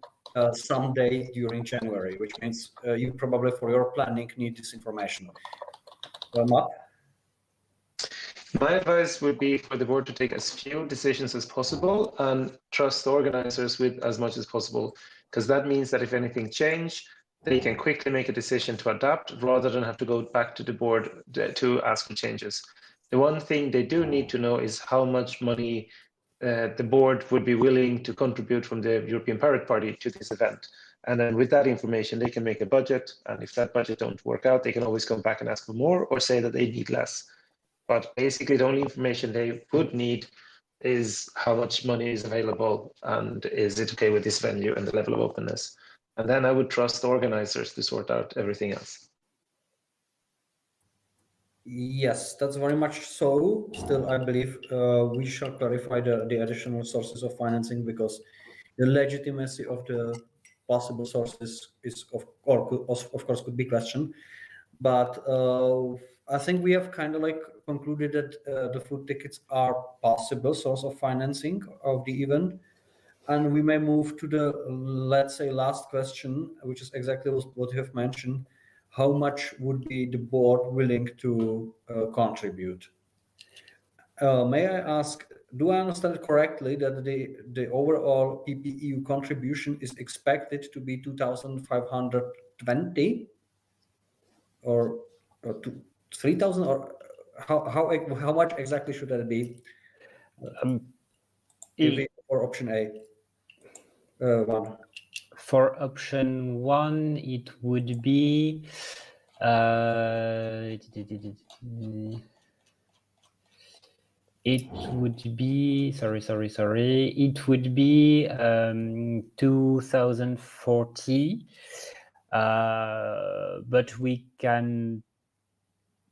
some day during January, which means you probably for your planning need this information. Mark? My advice would be for the board to take as few decisions as possible and trust the organizers with as much as possible, because that means that if anything change, they can quickly make a decision to adapt rather than have to go back to the board to ask for changes. The one thing they do need to know is how much money the board would be willing to contribute from the European Pirate Party to this event. And then with that information, they can make a budget. And if that budget don't work out, they can always come back and ask for more or say that they need less. But basically, the only information they would need is how much money is available and is it okay with this venue and the level of openness. And then I would trust the organizers to sort out everything else. Yes, that's very much so. Still, I believe we shall clarify the additional sources of financing, because the legitimacy of the possible sources is of course could be questioned. But I think we have kind of like concluded that the food tickets are possible source of financing of the event. And we may move to the, let's say, last question, which is exactly what you have mentioned. How much would be the board willing to contribute? May I ask, do I understand correctly that the overall PPEU contribution is expected to be 2,520 or 3,000, or how much exactly should that be? For option A. One. For option one, it would be it would be it would be 2040, but we can,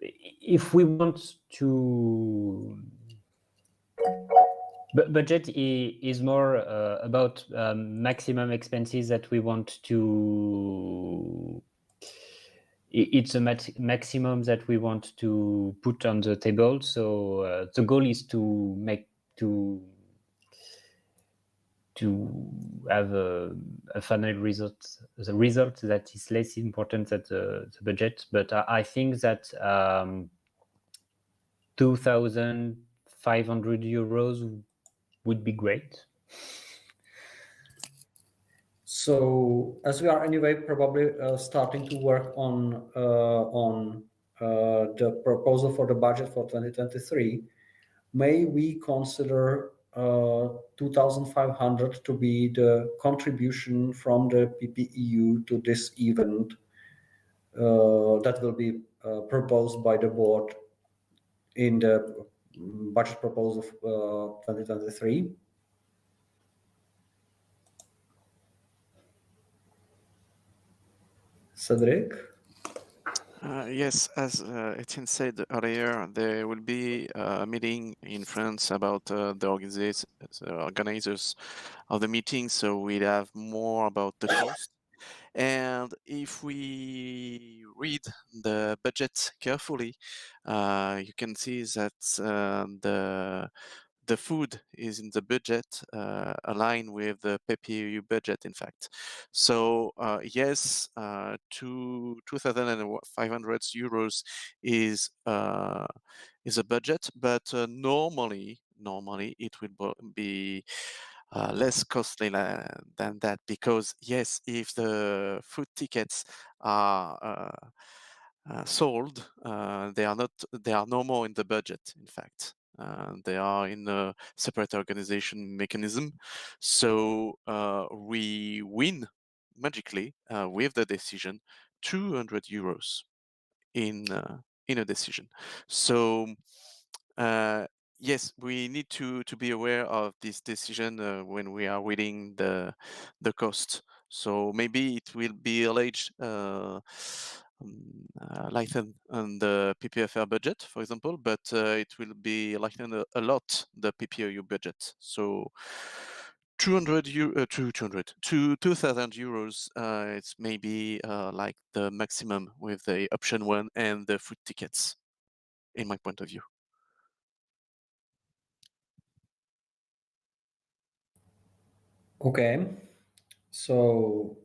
if we want to, budget is more about maximum expenses that we want to, it's a maximum that we want to put on the table. So the goal is to have a final result, the result that is less important than the budget. But I think that 2,500 euros would be great. So as we are anyway probably starting to work on the proposal for the budget for 2023, may we consider 2,500 to be the contribution from the PPEU to this event that will be proposed by the board in the budget proposal of 2023? Cedric? Yes, as Etienne said earlier, there will be a meeting in France about the organizers of the meeting, so we'll have more about the cost. And if we read the budget carefully, you can see that the food is in the budget aligned with the PPEU budget, in fact. So yes, 2,500 euros is a budget, but normally it will be less costly than that, because yes, if the food tickets are sold, they are no more in the budget, in fact. They are in a separate organization mechanism. So we win magically with the decision 200 euros in a decision. So yes, we need to be aware of this decision when we are reading the cost. So maybe it will be alleged lighten on the PPFR budget, for example, but it will be lighten a lot the PPEU budget. So 2,000 euros, it's maybe like the maximum with the option 1 and the food tickets, in my point of view. Okay, so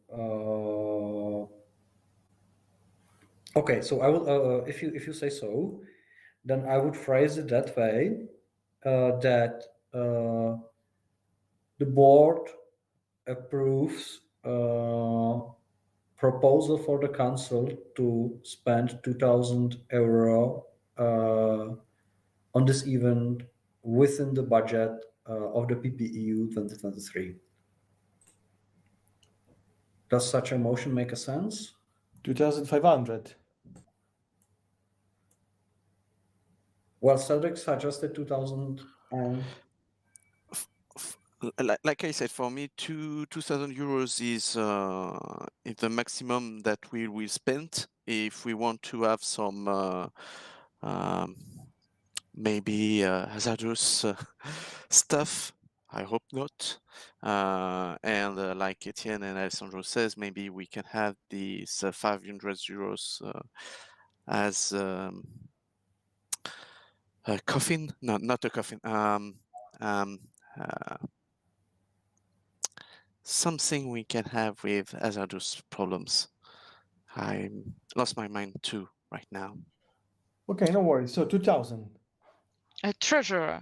okay, so I will, if you say so, then I would phrase it that way, that the board approves proposal for the council to spend 2,000 euro on this event within the budget of the PPEU 2023. Does such a motion make a sense? 2,500. Well, Cedric suggested 2,000 and... Like I said, for me, 2,000 euros is the maximum that we will spend if we want to have some maybe hazardous stuff. I hope not. And like Etienne and Alessandro says, maybe we can have these 500 euros as a coffin. No, not a coffin. Something we can have with hazardous problems. I lost my mind too right now. Okay, no worries. So 2,000. A treasurer.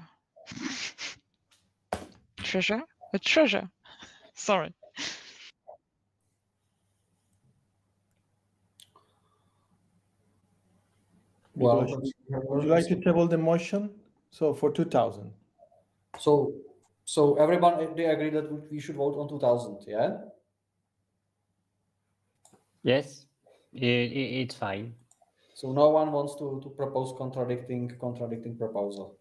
Treasure? A treasure. Sorry. Well, Would you like to table the motion? So for 2,000. So everyone, they agree that we should vote on 2,000, yeah? Yes, it's fine. So no one wants to propose contradicting proposal.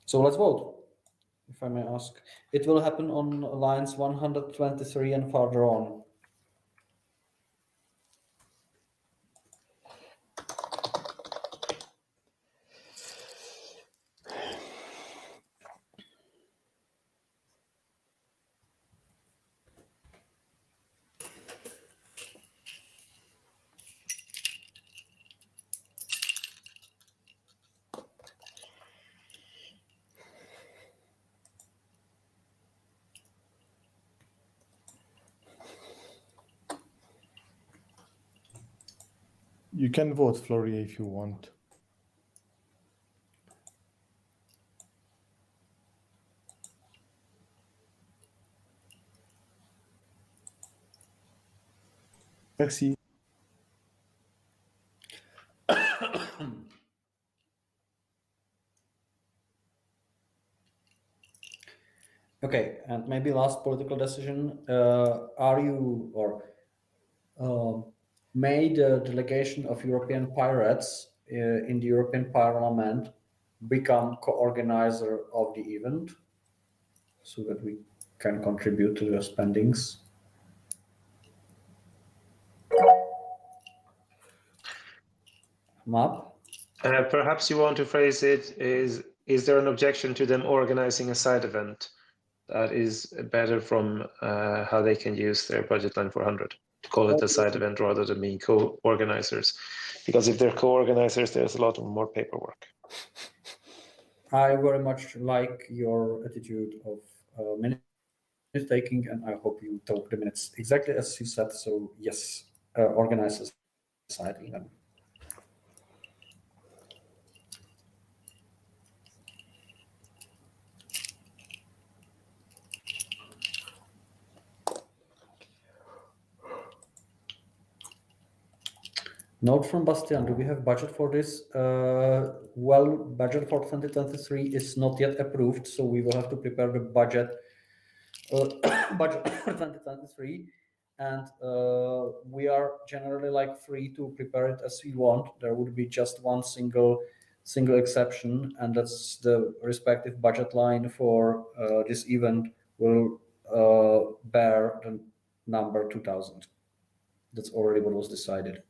So let's vote, if I may ask. It will happen on lines 123 and further on. You can vote, Floria, if you want. Merci. Okay, and maybe last political decision. Are you or may the delegation of European pirates in the European Parliament become co-organizer of the event so that we can contribute to the spendings? Map? Perhaps you want to phrase it is there an objection to them organizing a side event that is better from how they can use their budget line 400 to call it a side event rather than being co-organizers? Because if they're co-organizers, there's a lot more paperwork. I very much like your attitude of minute taking, and I hope you took the minutes exactly as you said. So yes, organize a side event. Note from Bastian, do we have budget for this? Well, budget for 2023 is not yet approved, so we will have to prepare the budget budget for 2023. And we are generally like free to prepare it as we want. There would be just one single exception, and that's the respective budget line for this event will bear the number 2000. That's already what was decided.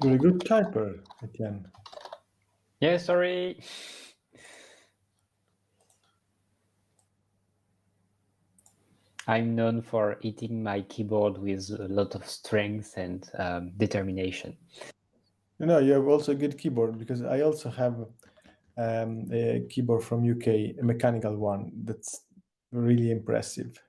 You're a good typer, Etienne. Yeah, sorry. I'm known for hitting my keyboard with a lot of strength and determination. You have also a good keyboard, because I also have a keyboard from UK, a mechanical one that's really impressive.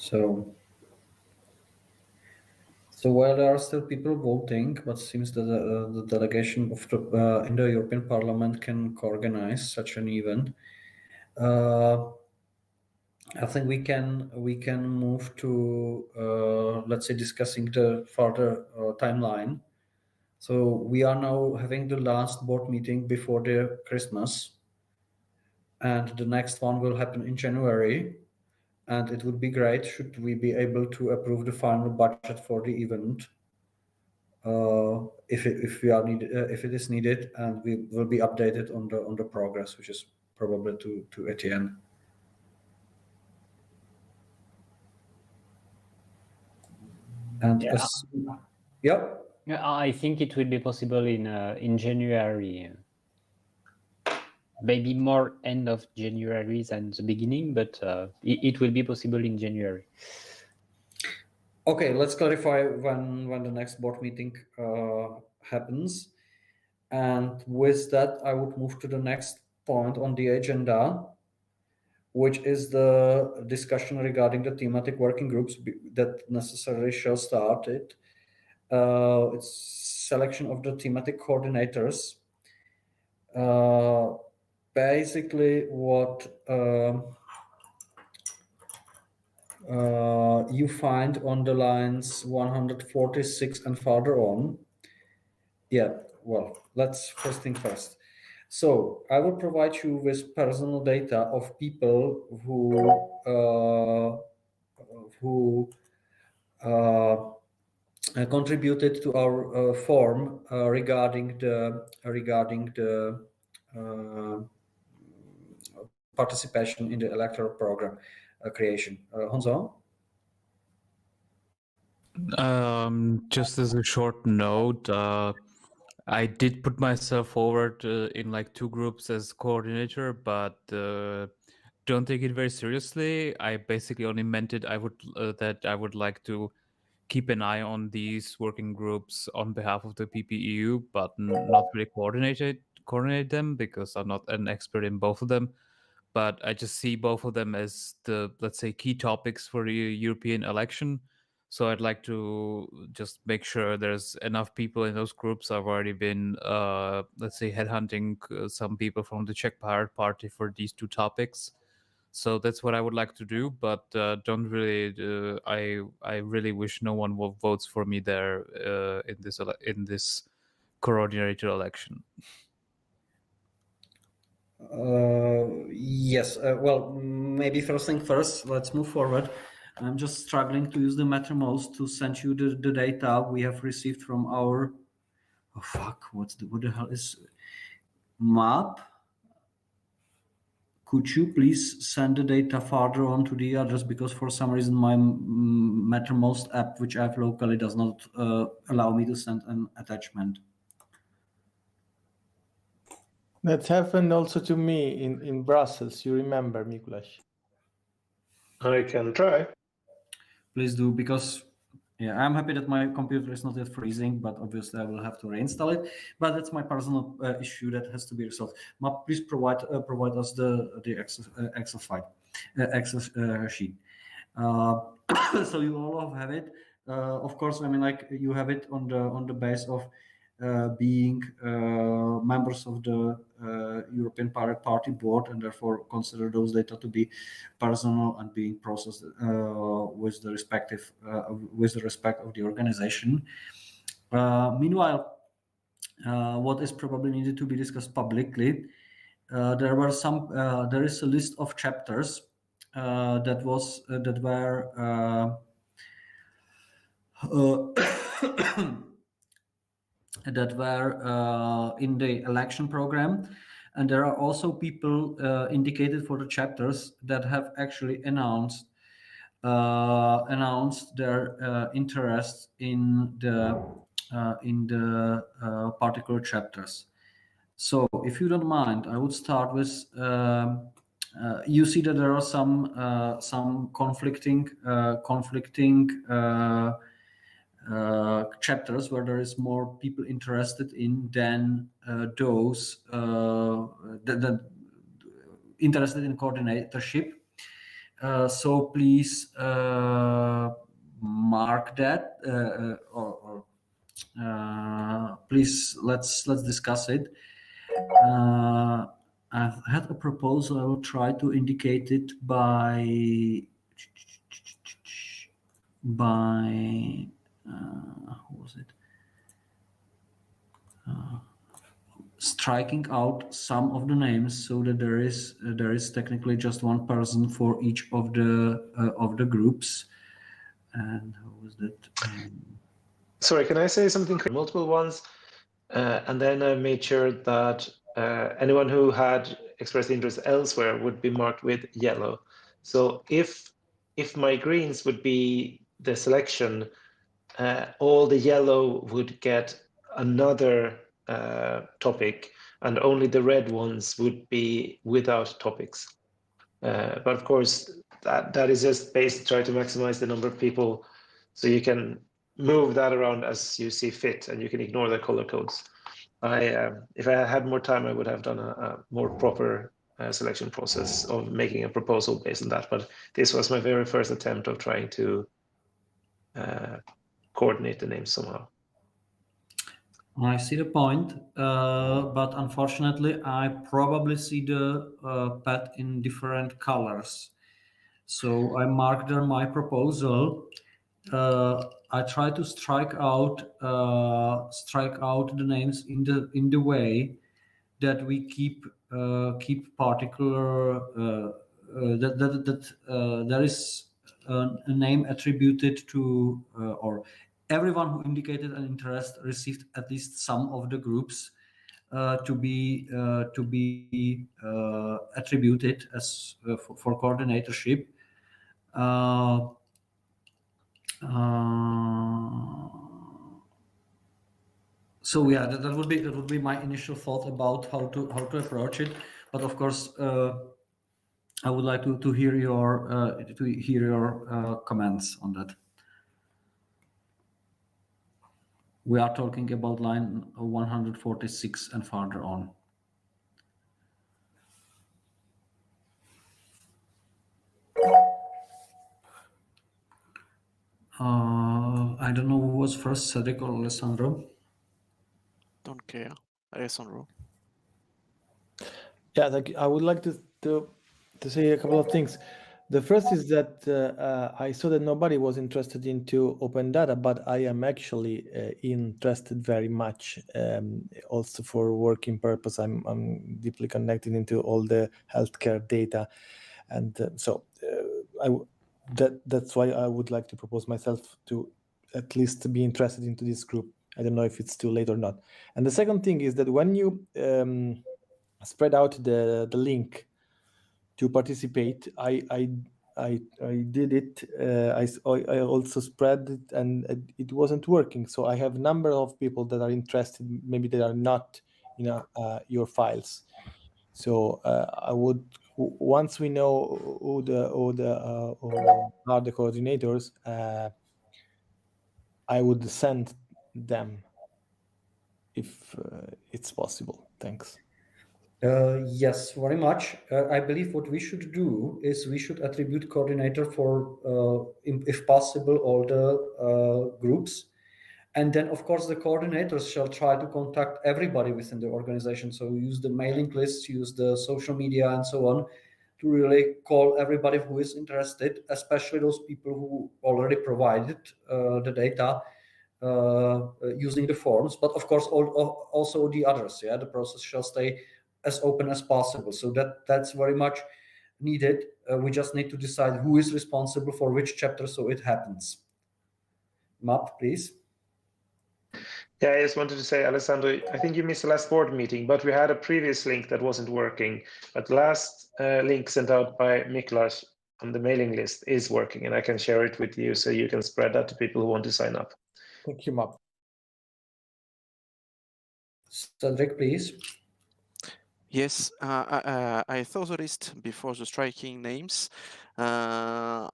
So while there are still people voting, but seems that the delegation of in the European Parliament can co-organize such an event. I think we can move to let's say discussing the further timeline. So we are now having the last board meeting before the Christmas, and the next one will happen in January. And it would be great should we be able to approve the final budget for the event if it is needed, and we will be updated on the progress, which is probably to Etienne. And yeah. I think it will be possible in January. Maybe more end of January than the beginning, but it will be possible in January. Okay, let's clarify when the next board meeting happens. And with that, I would move to the next point on the agenda, which is the discussion regarding the thematic working groups that necessarily shall start it. It's selection of the thematic coordinators. Basically, what you find on the lines 146 and further on. Yeah, well, let's first thing first. So I will provide you with personal data of people who contributed to our form regarding the participation in the electoral program creation. Honzo? Just as a short note, I did put myself forward in like 2 groups as coordinator, but don't take it very seriously. I basically only meant it. That I would like to keep an eye on these working groups on behalf of the PPEU, but not really coordinate them because I'm not an expert in both of them. But I just see both of them as the, let's say, key topics for the European election. So I'd like to just make sure there's enough people in those groups. I've already been, let's say, headhunting some people from the Czech Pirate Party for these 2 topics. So that's what I would like to do, but don't really. I really wish no one votes for me there in this coordinator election. Yes. Well, maybe first thing first. Let's move forward. I'm just struggling to use the Mattermost to send you the data we have received from our. Oh fuck! What the hell is map? Could you please send the data farther on to the address, because for some reason my Mattermost app, which I have locally, does not allow me to send an attachment. That happened also to me in Brussels. You remember, Mikuláš? I can try. Please do, because yeah, I'm happy that my computer is not yet freezing, but obviously I will have to reinstall it. But that's my personal issue that has to be resolved. Map, please provide us the Excel file, Excel sheet. So you all have it. Of course, I mean, like, you have it on the base of being members of the European Pirate Party board, and therefore consider those data to be personal and being processed with the respect of the organization. Meanwhile, what is probably needed to be discussed publicly, there is a list of chapters that were in the election program, and there are also people indicated for the chapters that have actually announced their interest in the particular chapters. So, if you don't mind, I would start with. You see that there are some conflicting chapters where there is more people interested in than those that interested in coordinatorship. So please mark that, or please let's discuss it. I've had a proposal. I will try to indicate it by who was it? Striking out some of the names so that there is technically just one person for each of the groups. And how was that? Sorry, can I say something? Multiple ones, and then I made sure that anyone who had expressed interest elsewhere would be marked with yellow. So if my greens would be the selection, all the yellow would get another topic, and only the red ones would be without topics. But of course, that is just based try to maximize the number of people, so you can move that around as you see fit, and you can ignore the color codes. If I had more time, I would have done a more proper selection process of making a proposal based on that. But this was my very first attempt of trying to coordinate the names somehow. I see the point, but unfortunately, I probably see the path in different colors. So I marked there my proposal. I try to strike out the names in the way that we keep particular that there is a name attributed to or everyone who indicated an interest received at least some of the groups to be attributed as for coordinatorship. So yeah, that would be my initial thought about how to approach it. But of course, I would like to hear your comments on that. We are talking about line 146 and farther on. I don't know who was first, Cedric or Alessandro. Don't care, Alessandro. Yeah, I would like to say a couple of things. The first is that I saw that nobody was interested into open data, but I am actually interested very much. Also for working purpose, I'm deeply connected into all the healthcare data, and that's why I would like to propose myself to at least be interested into this group. I don't know if it's too late or not. And the second thing is that when you spread out the link to participate, I did it. I also spread it, and it wasn't working. So I have a number of people that are interested. Maybe they are not in your files. So I would, once we know who are the coordinators, I would send them if it's possible. Thanks. Yes, very much. I believe what we should do is we should attribute coordinator for, if possible, all the groups. And then, of course, the coordinators shall try to contact everybody within the organization. So use the mailing lists, use the social media and so on to really call everybody who is interested, especially those people who already provided the data using the forms. But of course, also the others. Yeah, the process shall stay as open as possible. So that's very much needed. We just need to decide who is responsible for which chapter so it happens. Matt, please. Yeah, I just wanted to say, Alessandro, I think you missed the last board meeting, but we had a previous link that wasn't working. But the last link sent out by Miklas on the mailing list is working, and I can share it with you so you can spread that to people who want to sign up. Thank you, Matt. Cedric, please. Yes, I saw the list before the striking names. I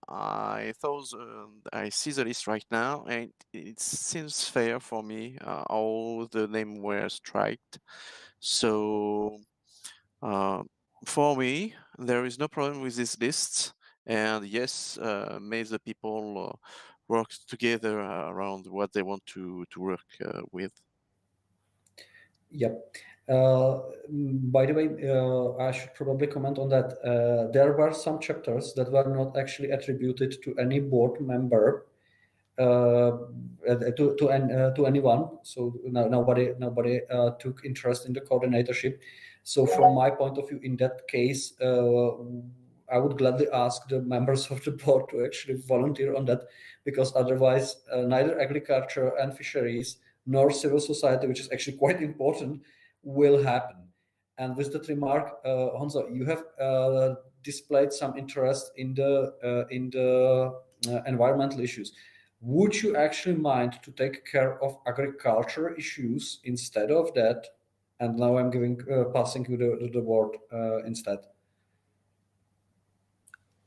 see the list right now, and it seems fair for me. All the names were striked, so for me, there is no problem with this list. And yes, may the people work together around what they want to work with. Yep. By the way, I should probably comment on that. There were some chapters that were not actually attributed to any board member, to anyone. So nobody took interest in the coordinatorship. So from my point of view, in that case, I would gladly ask the members of the board to actually volunteer on that, because otherwise, neither agriculture and fisheries nor civil society, which is actually quite important, will happen. And with that remark, Honzo, you have displayed some interest in the environmental issues. Would you actually mind to take care of agriculture issues instead of that? And now I'm passing to the board instead.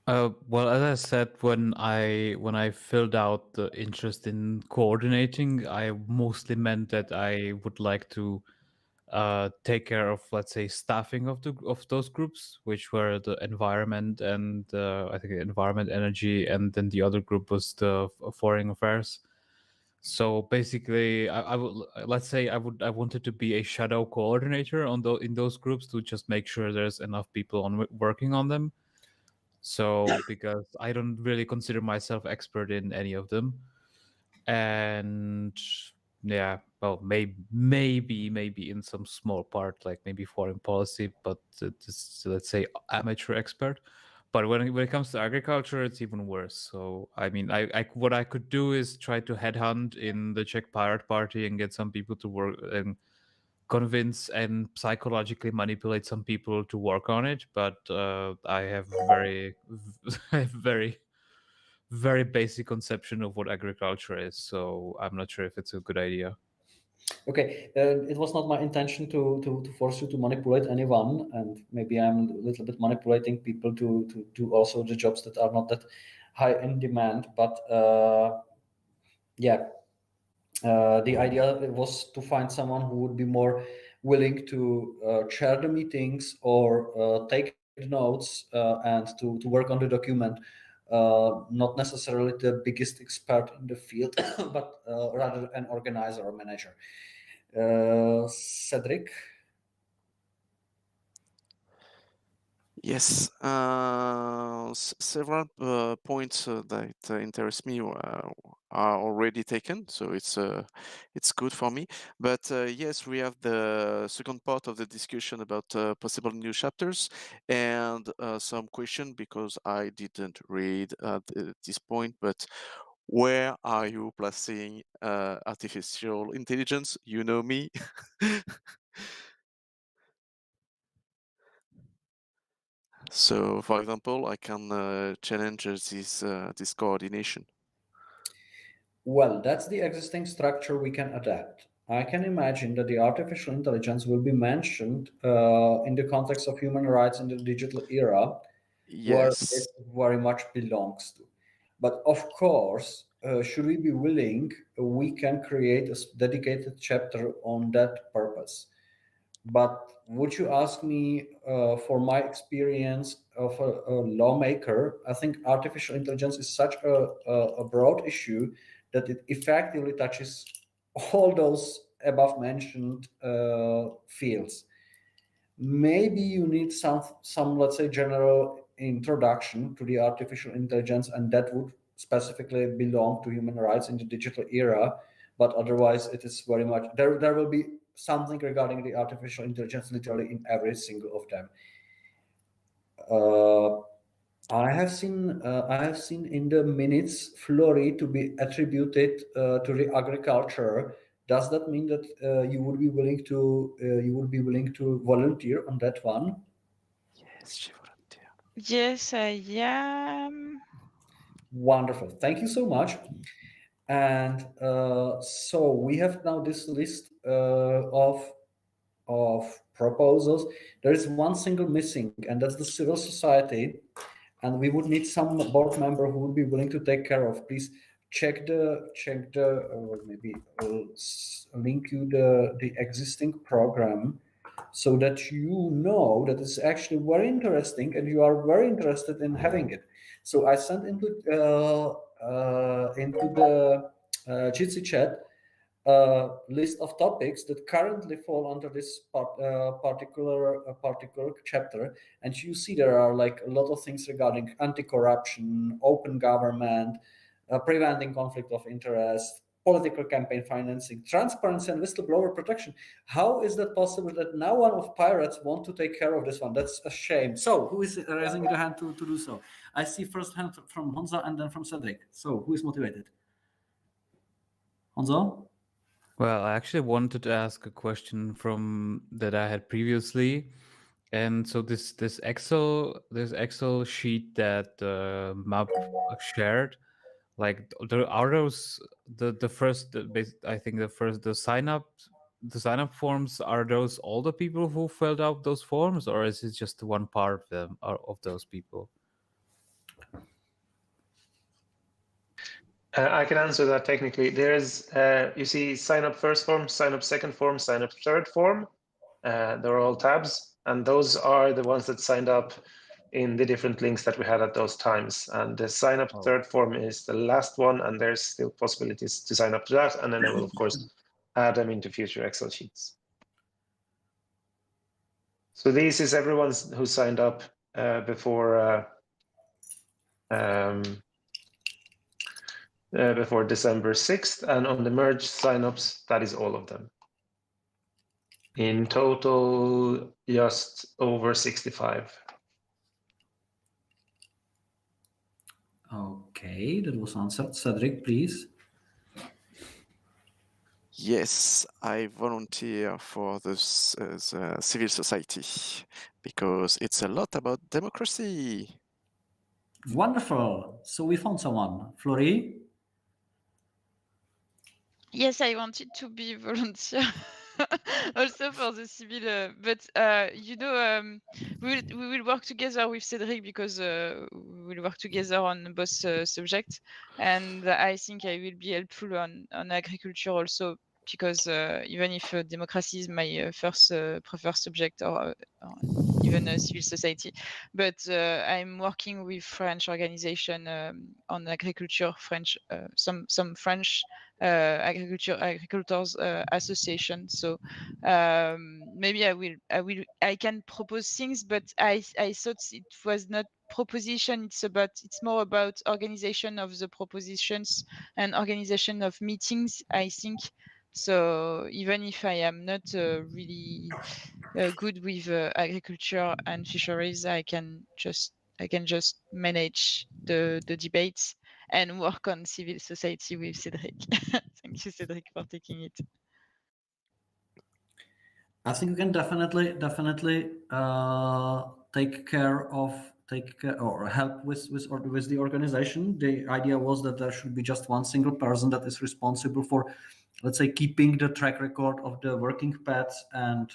Well, as I said, when I filled out the interest in coordinating, I mostly meant that I would like to take care of, let's say, staffing of those groups, which were the environment and I think environment, energy, and then the other group was the foreign affairs. So basically, I would, let's say I wanted to be a shadow coordinator in those groups to just make sure there's enough people working on them. So because I don't really consider myself expert in any of them, and yeah, well, maybe in some small part, like maybe foreign policy, but let's say amateur expert. But when it comes to agriculture, it's even worse. So I mean, what I could do is try to headhunt in the Czech Pirate Party and get some people to work and convince and psychologically manipulate some people to work on it. But I have very, very basic conception of what agriculture is. So I'm not sure if it's a good idea. Okay, it was not my intention to force you to manipulate anyone, and maybe I'm a little bit manipulating people to do also the jobs that are not that high in demand. But yeah, the idea was to find someone who would be more willing to chair the meetings or take the notes and to work on the document. Not necessarily the biggest expert in the field, but rather an organizer or manager. Cedric? Yes, several points that interest me are already taken, so it's good for me. But yes, we have the second part of the discussion about possible new chapters and some question, because I didn't read at this point, but where are you placing artificial intelligence? You know me. So, for example, I can challenge this coordination. Well, that's the existing structure we can adapt. I can imagine that the artificial intelligence will be mentioned in the context of human rights in the digital era, where it Yes. very much belongs to. But of course, should we be willing, we can create a dedicated chapter on that purpose. But would you ask me for my experience of a lawmaker? I think artificial intelligence is such a broad issue that it effectively touches all those above mentioned fields. Maybe you need some let's say general introduction to the artificial intelligence, and that would specifically belong to human rights in the digital era. But otherwise, it is very much there will be something regarding the artificial intelligence literally in every single of them. I have seen in the minutes flurry to be attributed to the agriculture. Does that mean that you would be willing to volunteer on that one? Yes, she volunteered. Yes, I am. Wonderful. Thank you so much. And so we have now this list of proposals. There is one single missing, and that's the civil society. And we would need some board member who would be willing to take care of. Please check or maybe I'll link you the existing program, so that you know that it's actually very interesting and you are very interested in having it. So I sent into the Jitsi chat list of topics that currently fall under this particular chapter, and you see there are like a lot of things regarding anti-corruption, open government, preventing conflict of interest, political campaign financing, transparency, and whistleblower protection. How is that possible that no one of pirates want to take care of this one? That's a shame. So who is raising the hand to do so? I see first hand from Honza and then from Cedric. So who is motivated? Honza? Well, I actually wanted to ask a question from that I had previously, and so this Excel sheet that Map shared, like are those the first I think the sign up forms, are those all the people who filled out those forms, or is it just one part of them of those people? I can answer that technically. There's, you see, sign up first form, sign up second form, sign up third form. They're all tabs, and those are the ones that signed up in the different links that we had at those times. And the sign up third form is the last one, and there's still possibilities to sign up to that. And then I will, of course, add them into future Excel sheets. So this is everyone who signed up before December 6th, and on the merge signups, that is all of them. In total, just over 65. Okay, that was answered. Cedric, please. Yes, I volunteer for the civil society because it's a lot about democracy. Wonderful. So we found someone. Florie? Yes, I wanted to be volunteer also for the civil, but we will work together with Cedric because we will work together on both subjects, and I think I will be helpful on agriculture also because even if democracy is my first preferred subject or even civil society, but I'm working with French organization on agriculture, some French agricultors association. So maybe I can propose things, but I thought it was not proposition. It's more about organization of the propositions and organization of meetings, I think. So even if I am not really good with agriculture and fisheries, I can just manage the debates and work on civil society with Cedric. Thank you, Cedric, for taking it. I think you can definitely take care or help with the organization. The idea was that there should be just one single person that is responsible for, let's say, keeping the track record of the working paths and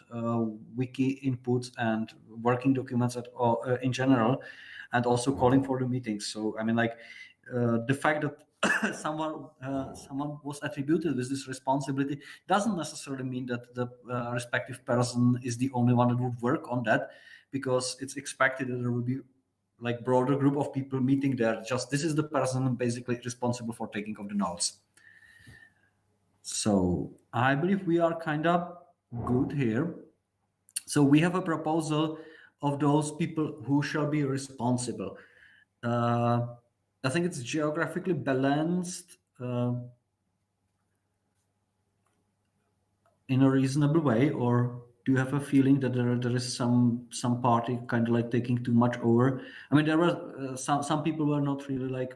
wiki inputs and working documents in general, and also calling for the meetings. So I mean, like the fact that someone was attributed with this responsibility doesn't necessarily mean that the respective person is the only one that would work on that, because it's expected that there will be like broader group of people meeting there. Just this is the person basically responsible for taking of the notes. So I believe we are kind of good here. So we have a proposal of those people who shall be responsible. I think it's geographically balanced in a reasonable way, or do you have a feeling that there is some party kind of like taking too much over? I mean, there were some people were not really like,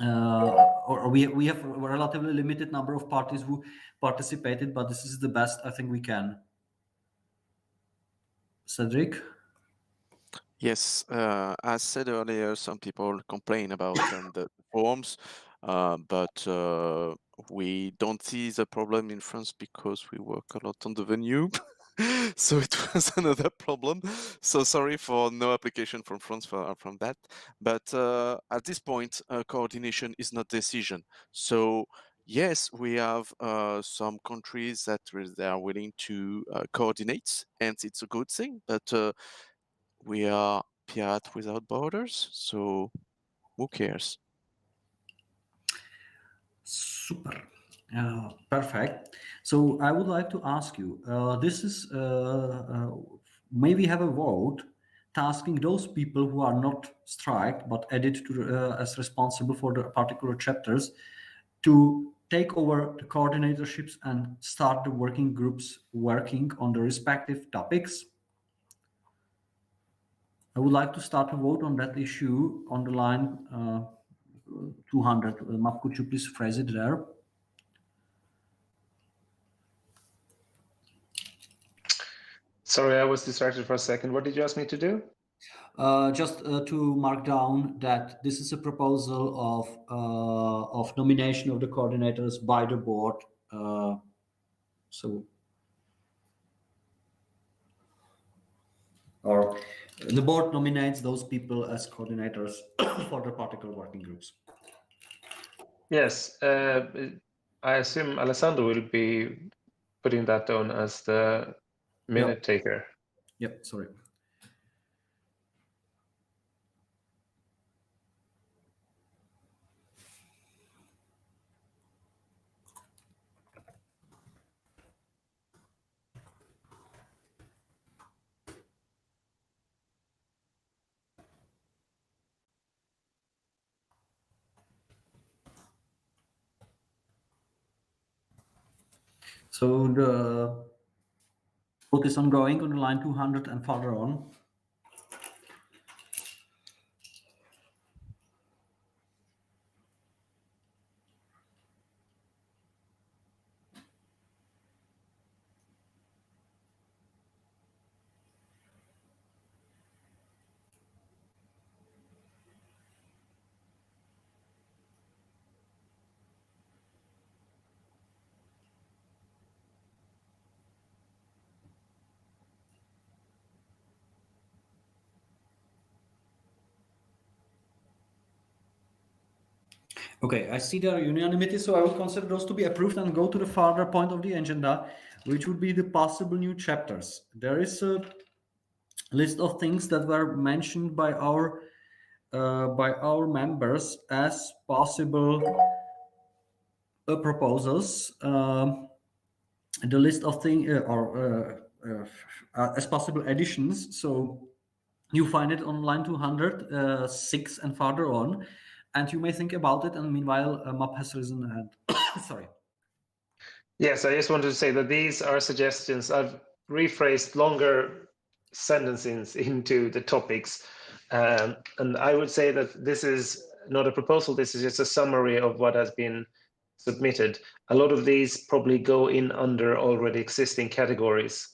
or we have a relatively limited number of parties who participated, but this is the best I think we can. Cedric? Yes, as said earlier, some people complain about the forms, but we don't see the problem in France because we work a lot on the venue. So it was another problem. So sorry for no application from France from that. But at this point, coordination is not decision. So yes, we have some countries that they are willing to coordinate, and it's a good thing. But we are Pirate Without Borders, so who cares? Super. Perfect. So I would like to ask you, this is maybe have a vote tasking those people who are not striked but added to as responsible for the particular chapters to take over the coordinatorships and start the working groups working on the respective topics. I would like to start a vote on that issue on the line 200. Matt, could you please phrase it there? Sorry, I was distracted for a second. What did you ask me to do? Just to mark down that this is a proposal of nomination of the coordinators by the board. Or the board nominates those people as coordinators for the particular working groups. Yes, I assume Alessandro will be putting that down as the minute taker. Yep, sorry. So the vote is ongoing on the line 200 and further on. Okay, I see there are unanimity, so I will consider those to be approved and go to the further point of the agenda, which would be the possible new chapters. There is a list of things that were mentioned by our members as possible proposals. The list of things as possible additions. So you find it on line 206 and further on, and you may think about it. And meanwhile, MAP has risen a hand. Sorry. Yes, I just wanted to say that these are suggestions. I've rephrased longer sentences into the topics. And I would say that this is not a proposal, this is just a summary of what has been submitted. A lot of these probably go in under already existing categories.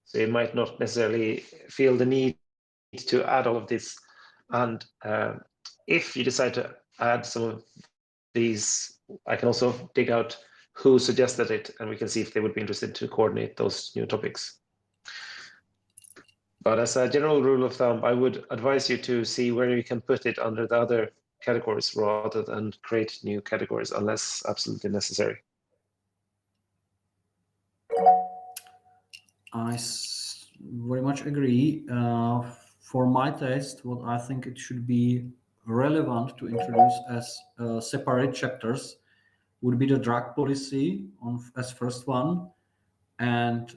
So you might not necessarily feel the need to add all of this. And if you decide to add some of these, I can also dig out who suggested it, and we can see if they would be interested to coordinate those new topics. But as a general rule of thumb, I would advise you to see where you can put it under the other categories rather than create new categories unless absolutely necessary. I very much agree. For my taste, what I think it should be relevant to introduce as separate chapters would be the drug policy as first one, and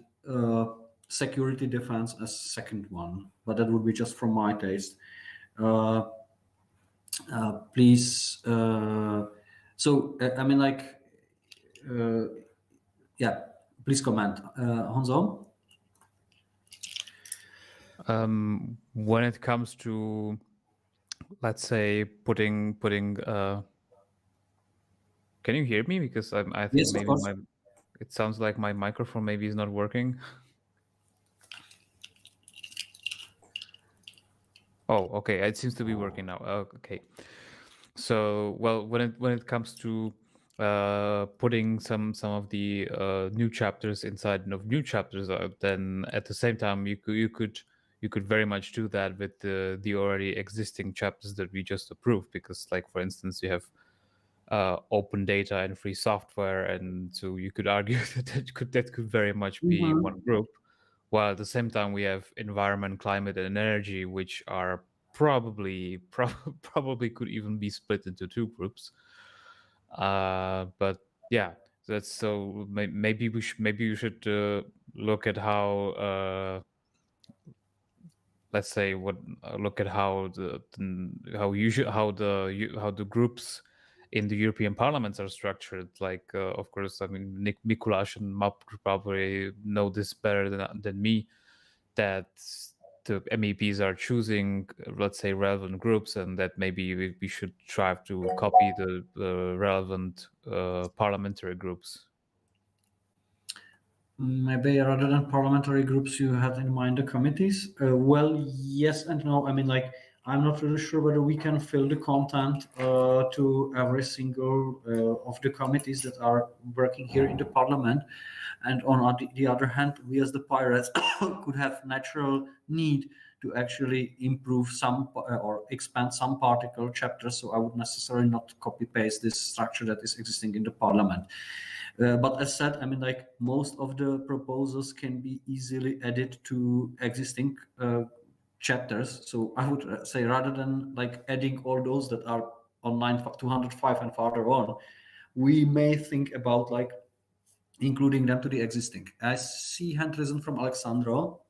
security defense as second one. But that would be just from my taste. Please. So I mean, like, yeah. Please comment, Honzo. When it comes to, let's say, putting can you hear me? Because I think Yes, maybe it sounds like my microphone maybe is not working. Oh, okay, it seems to be working now. Okay, so well, when it comes to putting some of the new chapters inside of new chapters, then at the same time you could very much do that with the already existing chapters that we just approved, because, like, for instance, you have open data and free software, and so you could argue that could very much be one group, while at the same time we have environment, climate, and energy, which are probably could even be split into two groups. But yeah, that's so maybe we should look at how let's say look at how the groups in the European parliaments are structured. Like, of course, I mean, Nick Mikuláš and MAP probably know this better than me, that the MEPs are choosing, let's say, relevant groups, and that maybe we should try to copy the relevant parliamentary groups. Maybe rather than parliamentary groups, you had in mind the committees. Well, yes and no. I mean, like, I'm not really sure whether we can fill the content to every single of the committees that are working here in the parliament. And on the other hand, we as the pirates could have natural need to actually improve some or expand some particle chapters. So I would necessarily not copy paste this structure that is existing in the parliament. But as said, I mean, like, most of the proposals can be easily added to existing chapters. So I would say, rather than like adding all those that are on line 205 and further on, we may think about like including them to the existing. I see hand risen from Alexandro.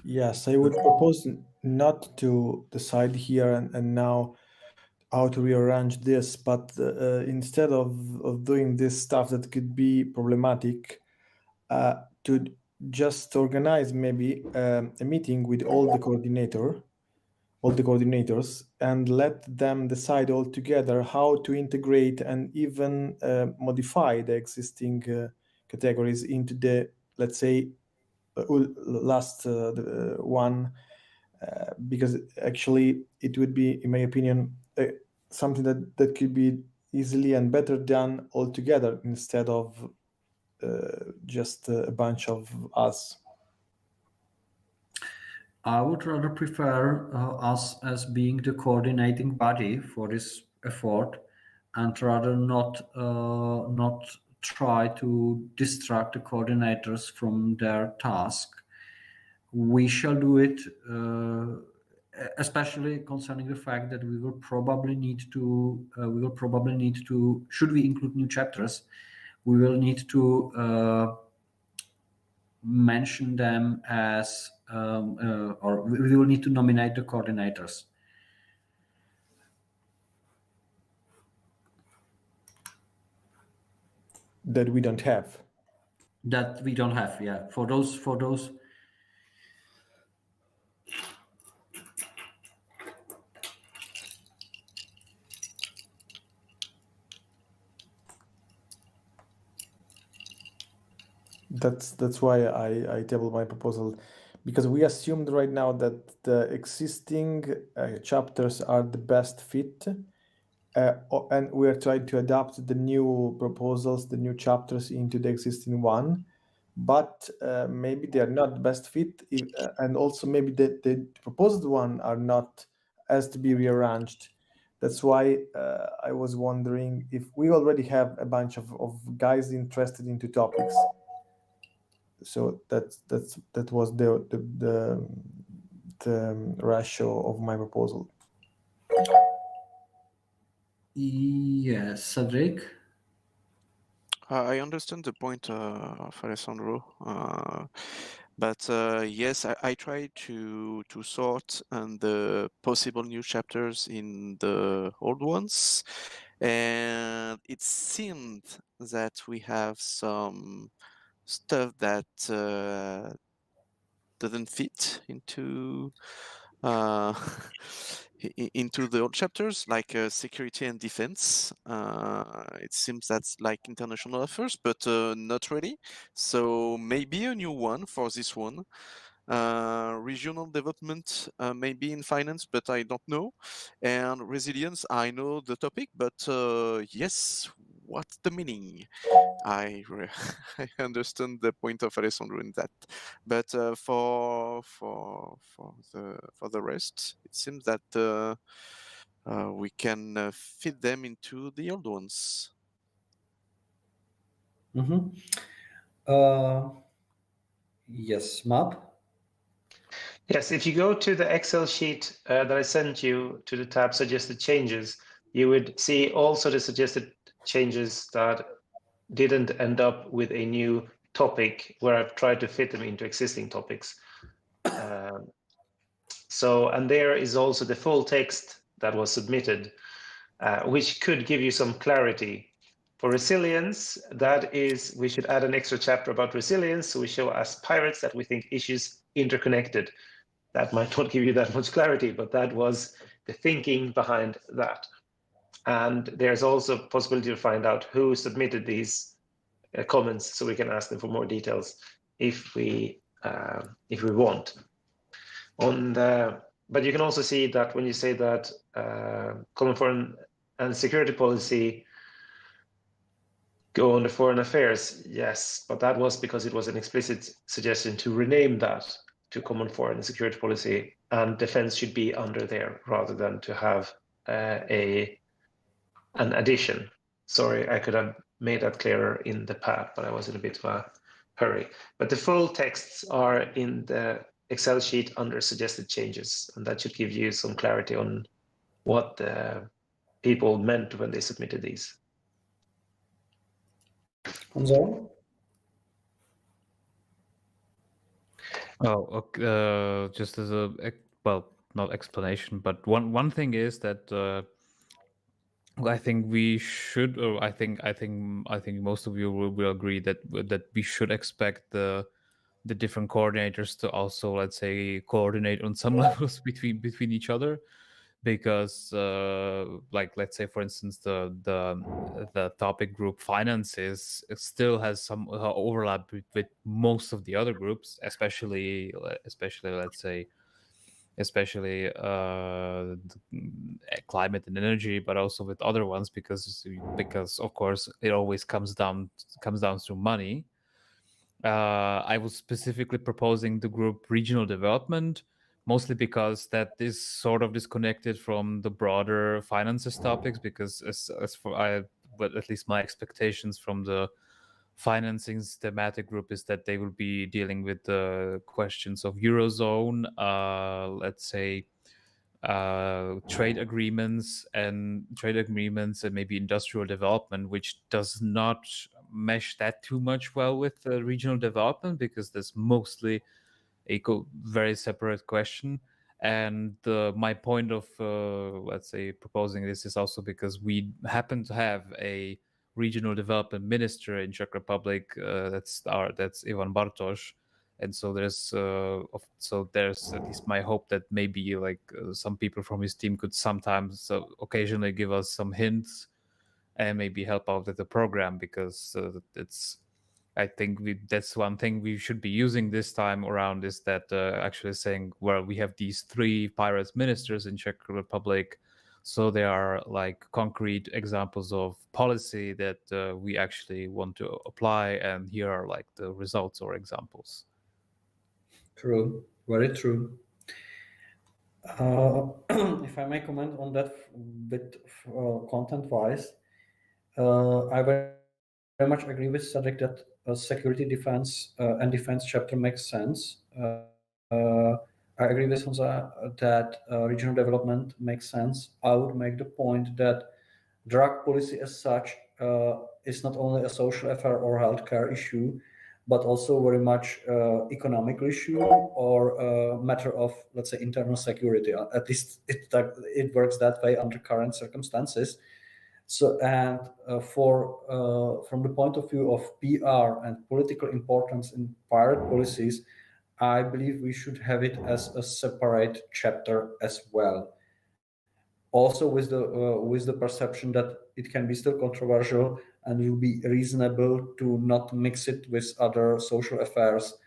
Yes, I would propose not to decide here and now how to rearrange this, but instead of doing this stuff that could be problematic, to just organize maybe a meeting with all the coordinators, and let them decide all together how to integrate and even modify the existing categories into the, let's say, last one, because actually it would be, in my opinion, something that could be easily and better done all together instead of just a bunch of us. I would rather prefer us as being the coordinating body for this effort, and rather not try to distract the coordinators from their task. We shall do it, especially concerning the fact that we will probably need to. Should we include new chapters, we will need to mention them as, or we will need to nominate the coordinators. That we don't have. That we don't have, yeah. For those. That's why I tabled my proposal, because we assumed right now that the existing chapters are the best fit, and we are trying to adapt the new proposals, the new chapters into the existing one, but maybe they are not the best fit, and also maybe the proposed one are not, as to be rearranged. That's why I was wondering if we already have a bunch of guys interested into topics. So that was the ratio of my proposal. Yes, Cedric. I understand the point of Alessandro, but yes, I tried to sort the possible new chapters in the old ones, and it seemed that we have some stuff that doesn't fit into into the old chapters, like security and defense. It seems that's like international affairs, but not really. So maybe a new one for this one. Regional development, maybe in finance, but I don't know. And resilience, I know the topic, but yes, what's the meaning? I understand the point of Alessandro in that, but for the rest, it seems that we can fit them into the old ones. Yes, Map. Yes, if you go to the Excel sheet that I sent you to the tab suggested changes, you would see also the suggested changes that didn't end up with a new topic where I've tried to fit them into existing topics. And there is also the full text that was submitted, which could give you some clarity. For resilience, that is, we should add an extra chapter about resilience, so we show as pirates that we think issues interconnected. That might not give you that much clarity, but that was the thinking behind that. And there's also a possibility to find out who submitted these comments, so we can ask them for more details if we want. But you can also see that when you say that common foreign and security policy go under foreign affairs, yes, but that was because it was an explicit suggestion to rename that to common foreign and security policy, and defense should be under there rather than to have an addition. Sorry, I could have made that clearer in the path, but I was in a bit of a hurry. But the full texts are in the Excel sheet under suggested changes, and that should give you some clarity on what the people meant when they submitted these. Gonzalo? Oh, okay, just as a well, not explanation, but one thing is that I think we should, or I think most of you will agree that we should expect the different coordinators to also, let's say, coordinate on some levels between each other, because like, let's say, for instance, the topic group finances still has some overlap with most of the other groups, especially let's say climate and energy, but also with other ones, because of course it always comes down to money. I was specifically proposing the group regional development mostly because that is sort of disconnected from the broader finances topics, because but at least my expectations from the financings thematic group is that they will be dealing with the questions of Eurozone, let's say, trade agreements and maybe industrial development, which does not mesh that too much well with regional development, because there's mostly a very separate question. And my point of let's say proposing this is also because we happen to have a regional development minister in Czech Republic. That's Ivan Bartoš, and so there's at least my hope that maybe like some people from his team could sometimes occasionally give us some hints and maybe help out with the program, because I think that's one thing we should be using this time around, is that actually saying, well, we have these 3 pirates ministers in Czech Republic, so they are like concrete examples of policy that we actually want to apply, and here are like the results or examples. True, very true. If I may comment on that bit content-wise, I very much agree with Cedric that security, defense, and defense chapter makes sense. I agree with Honza that regional development makes sense. I would make the point that drug policy as such is not only a social affair or healthcare issue, but also very much economic issue or a matter of, let's say, internal security. At least it works that way under current circumstances. So, and from the point of view of PR and political importance in pirate policies, I believe we should have it as a separate chapter as well. Also, with the perception that it can be still controversial and will be reasonable to not mix it with other social affairs,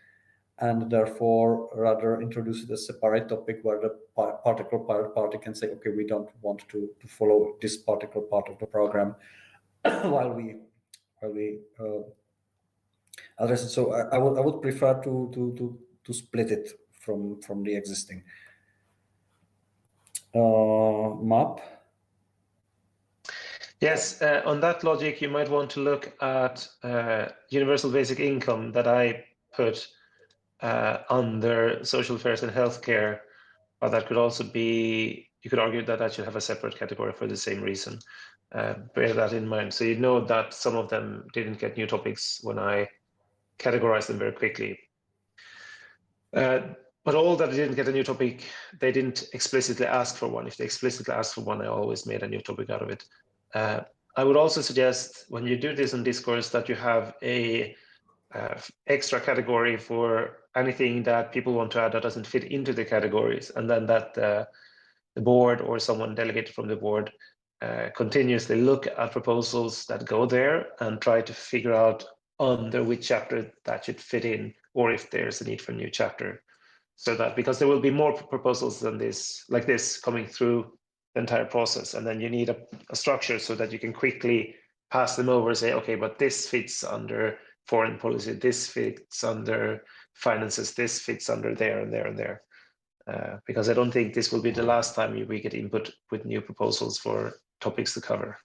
and therefore rather introduce it as a separate topic where the particular pirate party can say, okay, we don't want to follow this particular part of the program while we address it. So I would prefer to split it from the existing map. Yes, on that logic, you might want to look at universal basic income that I put under social affairs and healthcare, but that could also be, you could argue that that should have a separate category for the same reason. Bear that in mind. So you know that some of them didn't get new topics when I categorized them very quickly. But all that didn't get a new topic, they didn't explicitly ask for one. If they explicitly asked for one, I always made a new topic out of it. I would also suggest when you do this in discourse that you have a extra category for anything that people want to add that doesn't fit into the categories, and then that the board or someone delegated from the board continuously look at proposals that go there and try to figure out under which chapter that should fit in, or if there's a need for a new chapter. So that, because there will be more proposals than this, like this, coming through the entire process, and then you need a structure so that you can quickly pass them over and say, okay, but this fits under foreign policy, this fits under finances, this fits under there and there and there. Because I don't think this will be the last time we get input with new proposals for topics to cover.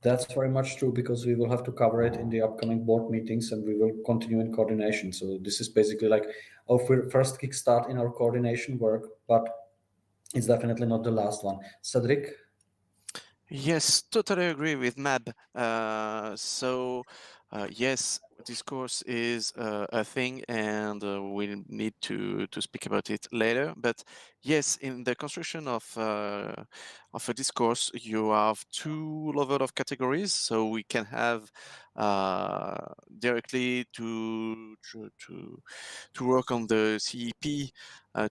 That's very much true, because we will have to cover it in the upcoming board meetings, and we will continue in coordination. So this is basically like our first kickstart in our coordination work, but it's definitely not the last one. Cedric? Yes, totally agree with Mab. Yes, discourse is a thing, and we'll need to speak about it later. But yes, in the construction of a discourse, you have 2 levels of categories. So we can have directly to work on the CEP,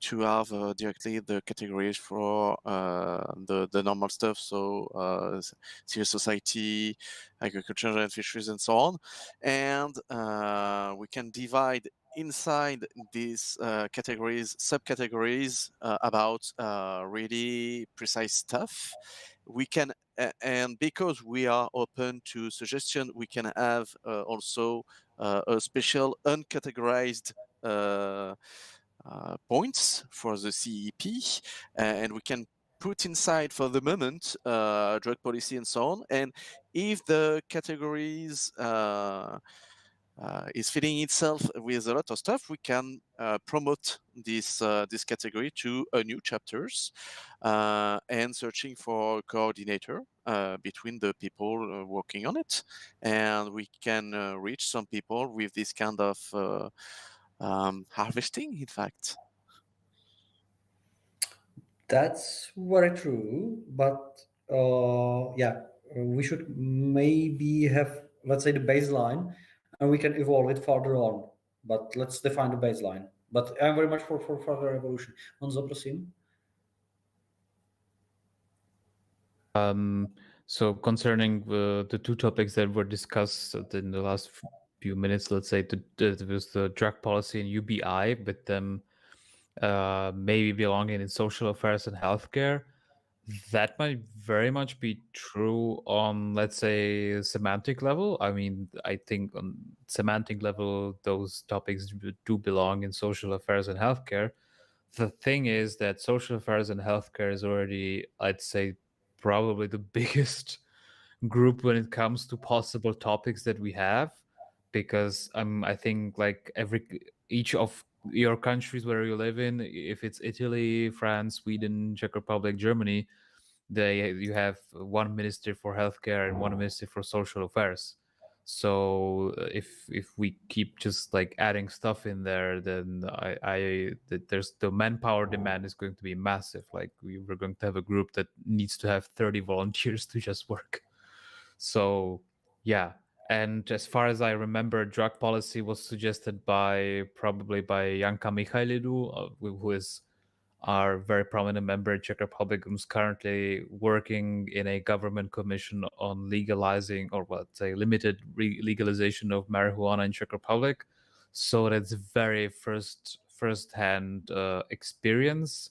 to have directly the categories for the normal stuff. So civil society, agriculture and fisheries, and so on. And we can divide inside these categories, subcategories about really precise stuff. We can, and because we are open to suggestion, we can have also a special uncategorized points for the CEP, and we can put inside for the moment drug policy and so on. And if the categories is fitting itself with a lot of stuff, we can promote this this category to new chapters and searching for a coordinator between the people working on it, and we can reach some people with this kind of harvesting, in fact. That's very true, but yeah, we should maybe have, let's say, the baseline, and we can evolve it further on. But let's define the baseline. But I'm very much for further evolution. Honzo, prosím. So concerning the two topics that were discussed in the last few minutes, let's say there was the drug policy and UBI, with them maybe belonging in social affairs and healthcare. That might very much be true on, let's say, semantic level. I mean, I think on semantic level, those topics do belong in social affairs and healthcare. The thing is that social affairs and healthcare is already, I'd say, probably the biggest group when it comes to possible topics that we have, because I think like each of your countries where you live in, if it's Italy, France, Sweden, Czech Republic, Germany, you have one minister for healthcare and one minister for social affairs. So if we keep just like adding stuff in there, then there's the manpower demand is going to be massive. Like we're going to have a group that needs to have 30 volunteers to just work. So yeah. And as far as I remember, drug policy was suggested probably by Janka Michailidou, who is our very prominent member in Czech Republic, who's currently working in a government commission on legalizing, or let's say limited legalization of marijuana in Czech Republic. So that's very first-hand experience,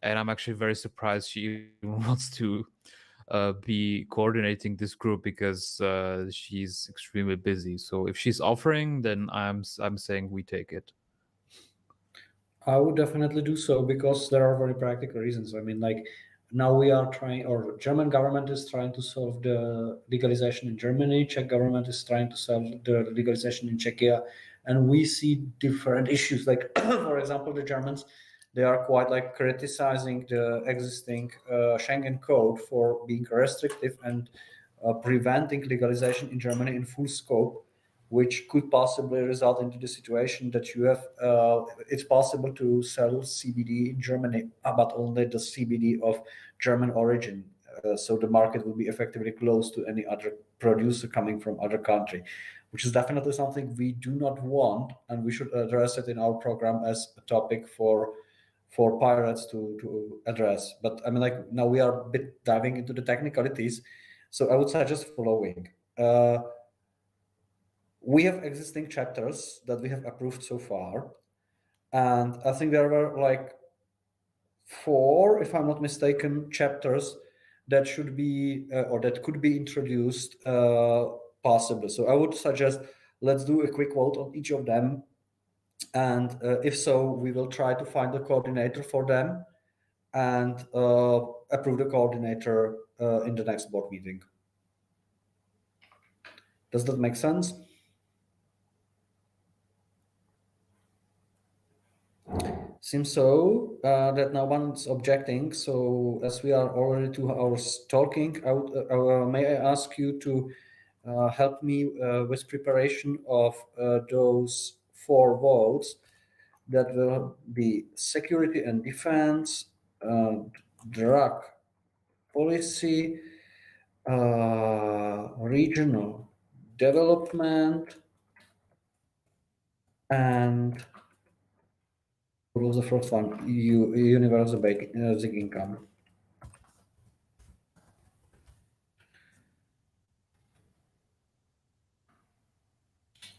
and I'm actually very surprised she even wants to be coordinating this group, because she's extremely busy. So if she's offering, then I'm saying we take it. I would definitely do so, because there are very practical reasons. I mean, like now we are trying, or German government is trying to solve the legalization in Germany. Czech government is trying to solve the legalization in Czechia, and we see different issues. Like, for example, the Germans, they are quite like criticizing the existing Schengen code for being restrictive and preventing legalization in Germany in full scope, which could possibly result into the situation that you have, it's possible to sell CBD in Germany, but only the CBD of German origin. So the market will be effectively closed to any other producer coming from other country, which is definitely something we do not want, and we should address it in our program as a topic for pirates to address. But I mean, like now we are a bit diving into the technicalities, so I would suggest following. We have existing chapters that we have approved so far, and I think there were like 4, if I'm not mistaken, chapters that should be or that could be introduced possibly. So I would suggest let's do a quick vote on each of them, and if so, we will try to find a coordinator for them and approve the coordinator in the next board meeting. Does that make sense? Seems so that no one's objecting. So as we are already 2 hours talking, I would may I ask you to help me with preparation of those 4 votes that will be security and defense, drug policy, regional development, and what was the first one? Universal basic income.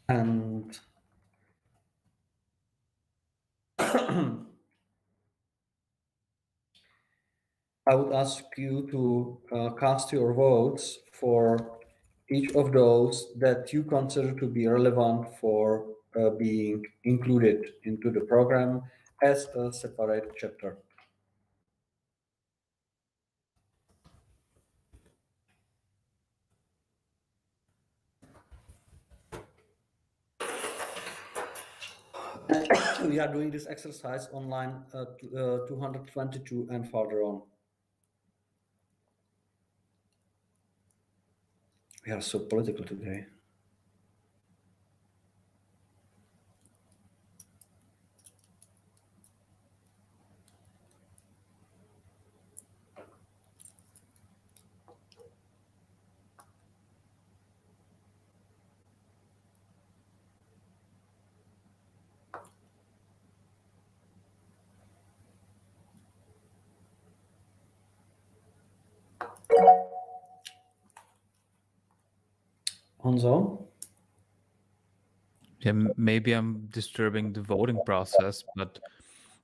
And I would ask you to cast your votes for each of those that you consider to be relevant for being included into the program as a separate chapter. We are doing this exercise on line 222 and further on. We are so political today. Honzo? Yeah, maybe I'm disturbing the voting process, but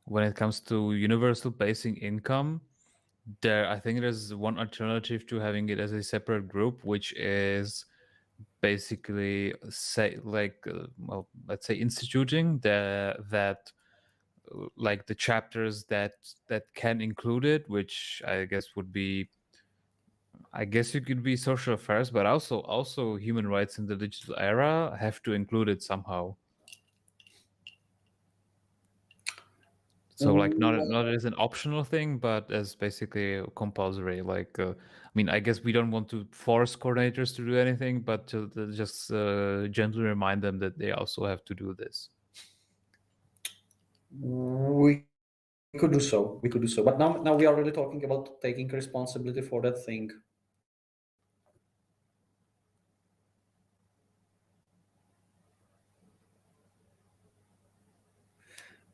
when it comes to universal basic income, I think there's one alternative to having it as a separate group, which is basically well, let's say instituting that like the chapters that can include it, which I guess would be, I guess it could be social affairs, but also human rights in the digital era have to include it somehow. So like not as an optional thing, but as basically compulsory. Like I mean, I guess we don't want to force coordinators to do anything, but to just gently remind them that they also have to do this. We could do so. We could do so. But now we are really talking about taking responsibility for that thing.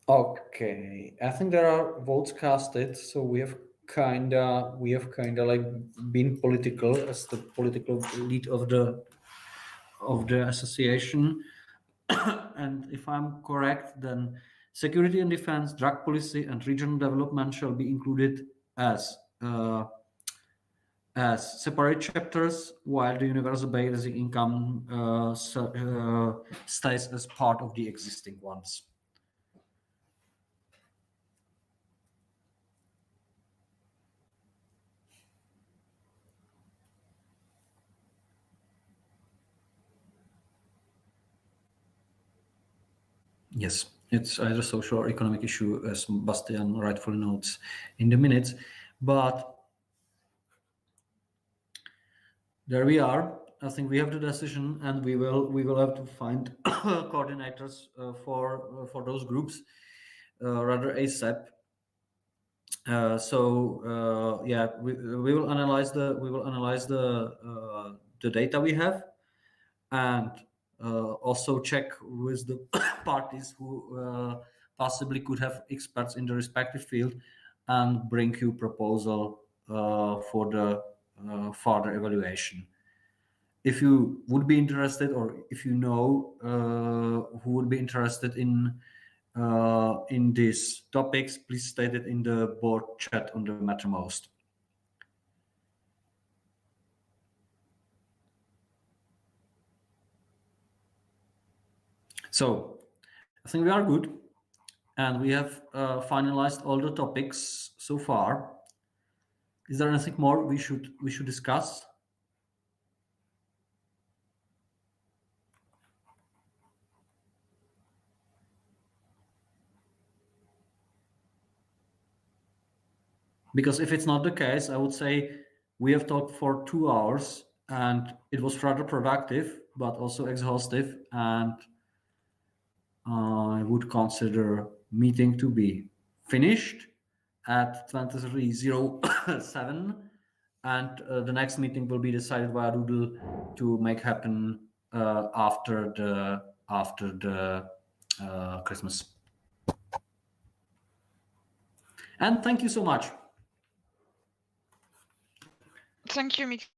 Okay, I think there are votes casted, so we have kinda like been political as the political lead of the association. And if I'm correct, then security and defense, drug policy, and regional development shall be included as separate chapters, while the universal basic income stays as part of the existing ones. Yes, it's either social or economic issue, as Bastian rightfully notes in the minutes. But there we are. I think we have the decision, and we will have to find coordinators for those groups rather ASAP. Yeah, we will analyze the data we have, and also check with the parties who possibly could have experts in the respective field, and bring you proposal for the further evaluation. If you would be interested, or if you know who would be interested in these topics, please state it in the board chat on the Mattermost. So I think we are good, and we have finalized all the topics so far. Is there anything more we should discuss? Because if it's not the case, I would say we have talked for 2 hours, and it was rather productive, but also exhaustive, and I would consider meeting to be finished at 23:07, and the next meeting will be decided via Doodle to make happen after the Christmas. And thank you so much. Thank you, Mikhail.